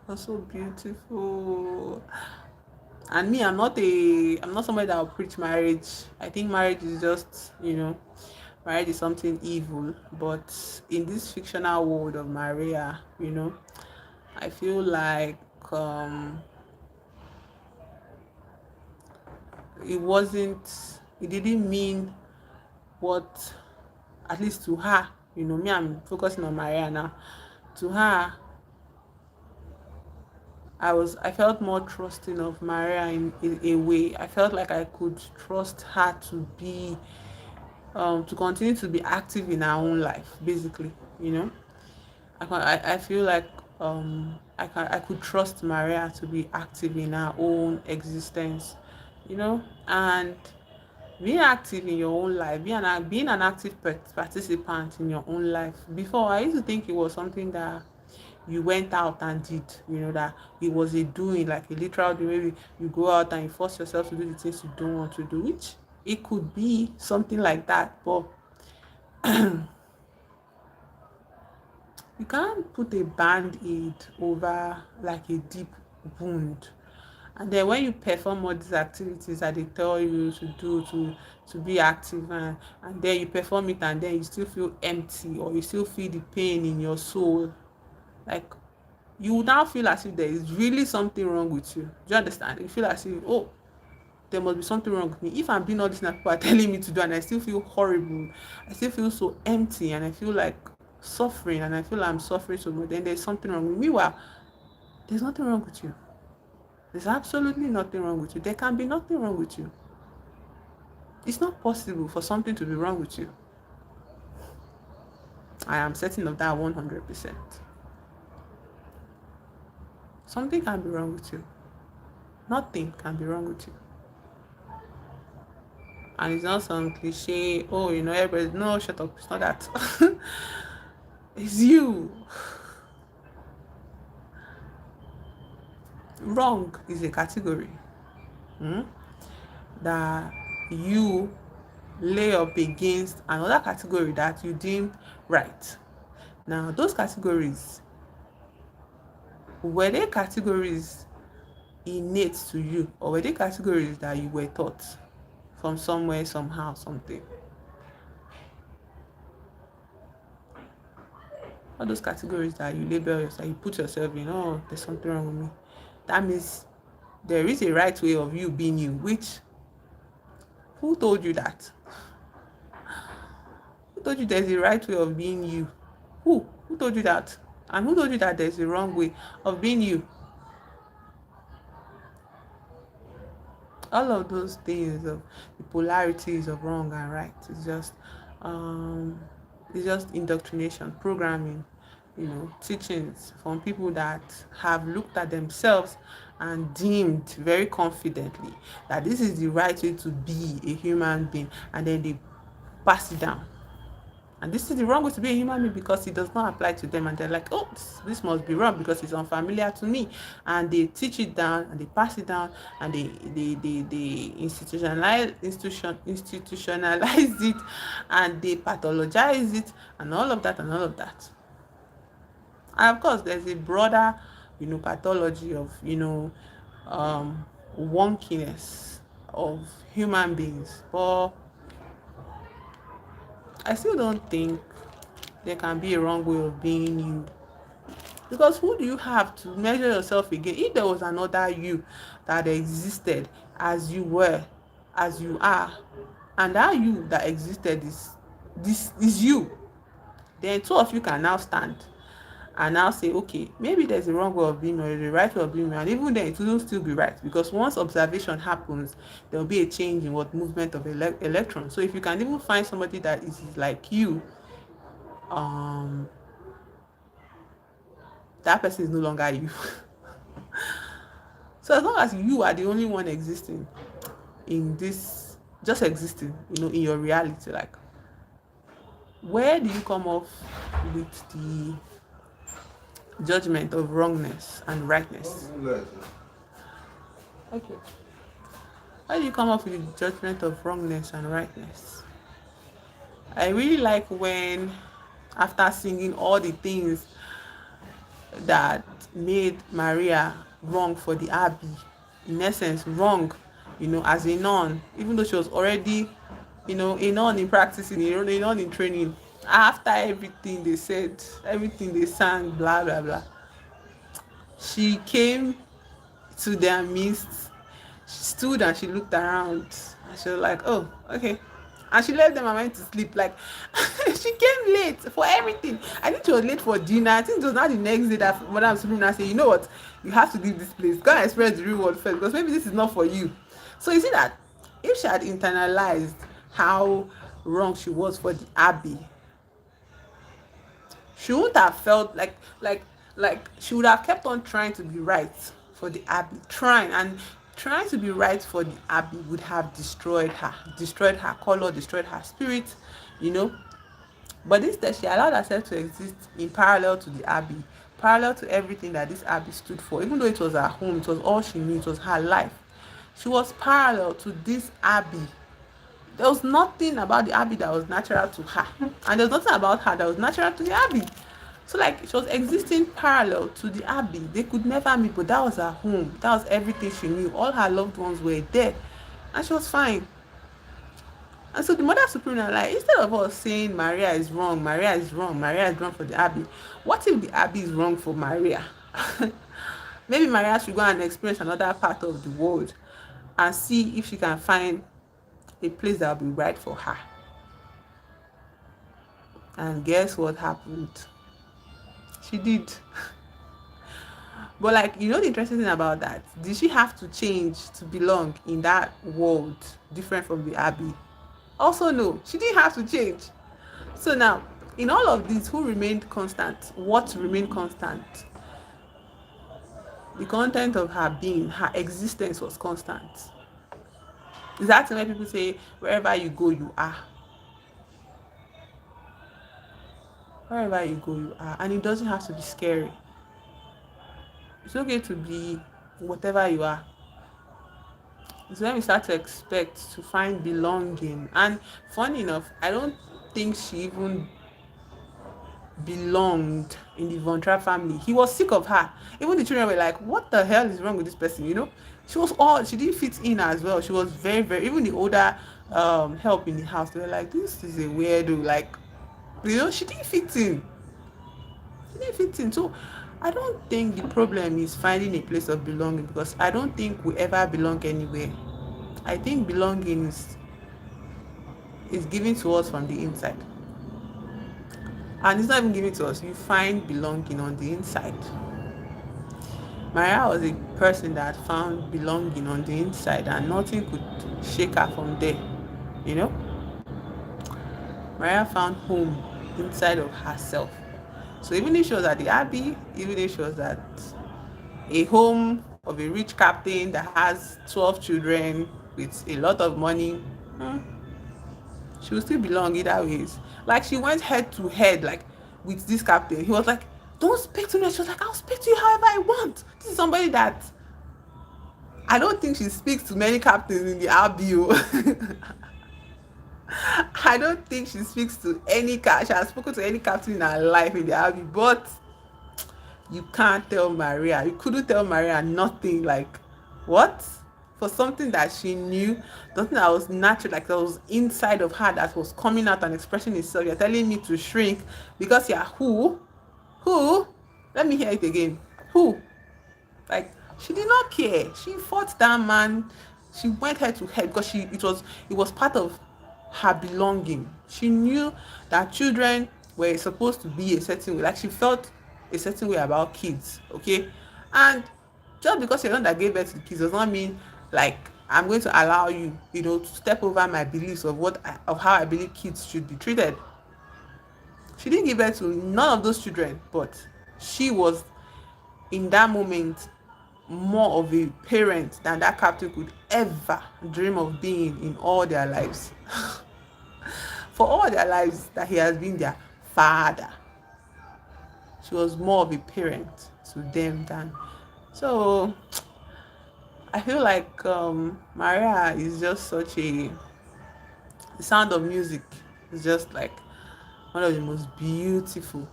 was so beautiful. And me, I'm not somebody that will preach marriage. I think marriage is just, marriage is something evil. But in this fictional world of Maria, I feel like it didn't mean what, at least to her, me, I'm focusing on Maria now. To her, I felt more trusting of Maria in a way. I felt like I could trust her to continue to be active in her own life, basically. I feel like I could trust Maria to be active in her own existence, and being active in your own life, being an active participant in your own life. Before, I used to think it was something that you went out and did, that it was a doing, like a literal doing. Maybe you go out and you force yourself to do the things you don't want to do, which it could be something like that, but you can't put a band-aid over like a deep wound. And then when you perform all these activities that they tell you to do, to be active, and then you perform it and then you still feel empty, or you still feel the pain in your soul, like you will now feel as if there is really something wrong with you. Do you understand? You feel as if, oh, there must be something wrong with me. If I'm doing all this and people are telling me to do and I still feel horrible, I still feel so empty, and I feel like suffering, and I feel like I'm suffering so much, then there's something wrong with me. Meanwhile, there's nothing wrong with you. There's absolutely nothing wrong with you. There can be nothing wrong with you. It's not possible for something to be wrong with you. I am certain of that 100%. Something can be wrong with you. Nothing can be wrong with you. And it's not some cliche, oh, everybody, no, shut up, it's not that. It's you. Wrong is a category that you lay up against another category that you deem right. Now, those categories, were they categories innate to you, or were they categories that you were taught from somewhere, somehow, something? All those categories that you label yourself, you put yourself in, oh, there's something wrong with me. That means there is a right way of you being you, which, who told you that? Who told you there's a right way of being you? Who told you that? And who told you that there's a wrong way of being you? All of those things of the polarities of wrong and right um it's just indoctrination, programming, teachings from people that have looked at themselves and deemed very confidently that this is the right way to be a human being, and then they pass it down. And this is the wrong way to be a human being because it does not apply to them, and they're like, oh, this must be wrong because it's unfamiliar to me. And they teach it down and they pass it down, and they institutionalize it, and they pathologize it, and all of that and all of that. And of course there's a broader pathology of wonkiness of human beings, but I still don't think there can be a wrong way of being you, because who do you have to measure yourself against? If there was another you that existed as you were, as you are, and that you that existed is you, then two of you can now stand and now say, okay, maybe there's a wrong way of being or the right way of being, and even then it will still be right, because once observation happens, there will be a change in what movement of electrons. So if you can even find somebody that is like you, that person is no longer you. So as long as you are the only one existing in this, just existing, in your reality, like, where do you come off with the judgment of wrongness and rightness? Okay. Why do you come up with the judgment of wrongness and rightness? I really like when, after singing all the things that made Maria wrong for the abbey, in essence wrong, as a nun, even though she was already, a nun in practicing, a nun in training, after everything they said, everything they sang, blah blah blah, she came to their midst, she stood and she looked around and she was like, oh, okay. And she left them and went to sleep. Like, she came late for everything. I think she was late for dinner. I think it was not the next day that Madam Supreme said, you know what, you have to leave this place, go and experience the real world first, because maybe this is not for you. So you see that if she had internalized how wrong she was for the abbey, she wouldn't have felt like she would have kept on trying to be right for the abbey, trying to be right for the abbey would have destroyed her color, destroyed her spirit, but instead she allowed herself to exist in parallel to the abbey, parallel to everything that this abbey stood for. Even though it was her home, it was all she knew, it was her life, she was parallel to this abbey. There was nothing about the abbey that was natural to her, and there was nothing about her that was natural to the abbey. So like, she was existing parallel to the abbey. They could never meet, but that was her home, that was everything she knew. All her loved ones were there and she was fine. And so the Mother Supreme, like, instead of us saying Maria is wrong, Maria is wrong, Maria is wrong for the abbey, what if the abbey is wrong for Maria? Maybe Maria should go and experience another part of the world and see if she can find a place that will be right for her. And guess what happened? She did. But like, the interesting thing about that, did she have to change to belong in that world different from the abbey? Also no, she didn't have to change. So now, in all of this, who remained constant? What remained constant? The content of her being, her existence was constant. Is that thing where people say wherever you go you are. Wherever you go you are, and it doesn't have to be scary. It's okay to be whatever you are. It's when we start to expect to find belonging. And funny enough, I don't think she even belonged in the Von Trapp family. He was sick of her. Even the children were like, what the hell is wrong with this person? You know, she didn't fit in as well. She was very, very, even the older help in the house, they were like, this is a weirdo. Like, you know, she didn't fit in. She didn't fit in. So I don't think the problem is finding a place of belonging, because I don't think we ever belong anywhere. I think belonging is given to us from the inside. And it's not even given to us. You find belonging on the inside. Maria was a person that found belonging on the inside, and nothing could shake her from there. You know, Maria found home inside of herself. So even if she was at the Abbey, even if she was at a home of a rich captain that has 12 children with a lot of money, she will still belong either ways. Like, she went head to head, like, with this captain. He was like, don't speak to me. She was like, I'll speak to you however I want. This is somebody that I don't think she speaks to many captains in the RBO. I don't think she speaks to she has spoken to any captain in her life in the army. But you can't tell Maria. You couldn't tell Maria nothing. Like, what? For something that she knew, something that was natural, like that was inside of her, that was coming out and expressing itself. You're telling me to shrink because you're who? Who? Let me hear it again. Who? Like, she did not care. She fought that man. She went head to head because it was part of her belonging. She knew that children were supposed to be a certain way. Like, she felt a certain way about kids. Okay, and just because you're the one that gave birth to the kids does not mean, like, I'm going to allow you, to step over my beliefs of how I believe kids should be treated. She didn't give birth to none of those children, but she was in that moment more of a parent than that captain could ever dream of being in all their lives. For all their lives that he has been their father, she was more of a parent to them than. So I feel like Maria is just such the Sound of Music is just like one of the most beautiful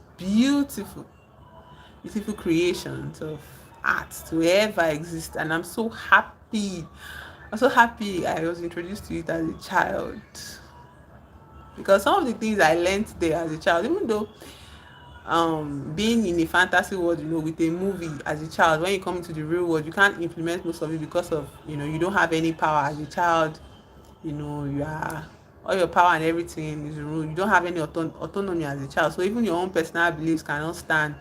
creations of art to ever exist. And I'm so happy. I'm so happy I was introduced to it as a child, because some of the things I learned there as a child, even though being in a fantasy world, with a movie as a child, when you come into the real world, you can't implement most of it because of, you don't have any power as a child. You are, all your power and everything is ruled. You don't have any autonomy as a child, so even your own personal beliefs cannot stand,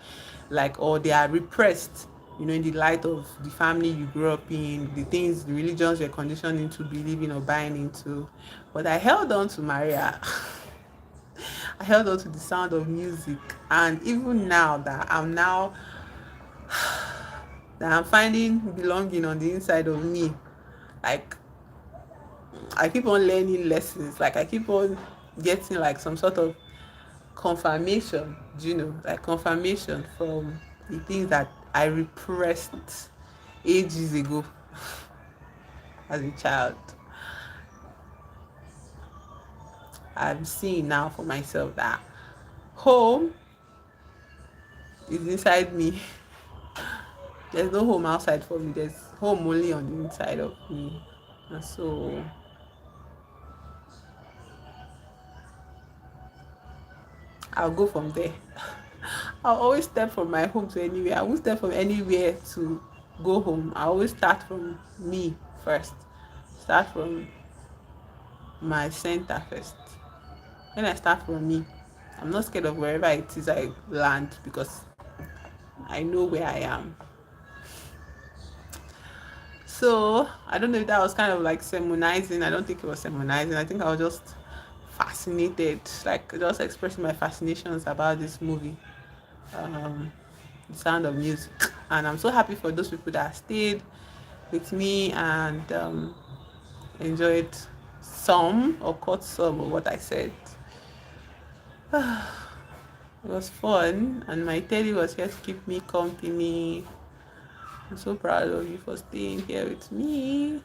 like, or they are repressed, in the light of the family you grew up in, the things, the religions you're conditioned into believing or buying into. But I held on to Maria. I held on to the Sound of Music, and even now that I'm finding belonging on the inside of me, like, I keep on learning lessons. Like, I keep on getting, like, some sort of confirmation, like confirmation from the things that I repressed ages ago as a child. I'm seeing now for myself that home is inside me. There's no home outside for me. There's home only on the inside of me. And so I'll go from there. I'll always step from my home to anywhere. I won't step from anywhere to go home. I always start from me first. Start from my center first. When I start from me, I'm not scared of wherever it is I land, because I know where I am. So I don't know if that was kind of like sermonizing. I don't think it was sermonizing. I think I was just fascinated, like, just expressing my fascinations about this movie, The Sound of Music. And I'm so happy for those people that stayed with me and enjoyed some or caught some of what I said. It was fun, and my teddy was here to keep me company. I'm so proud of you for staying here with me.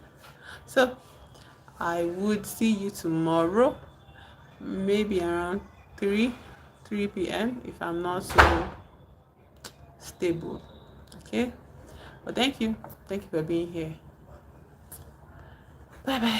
So I would see you tomorrow, maybe around 3 p.m. if I'm not so stable. Okay, but thank you for being here. Bye bye.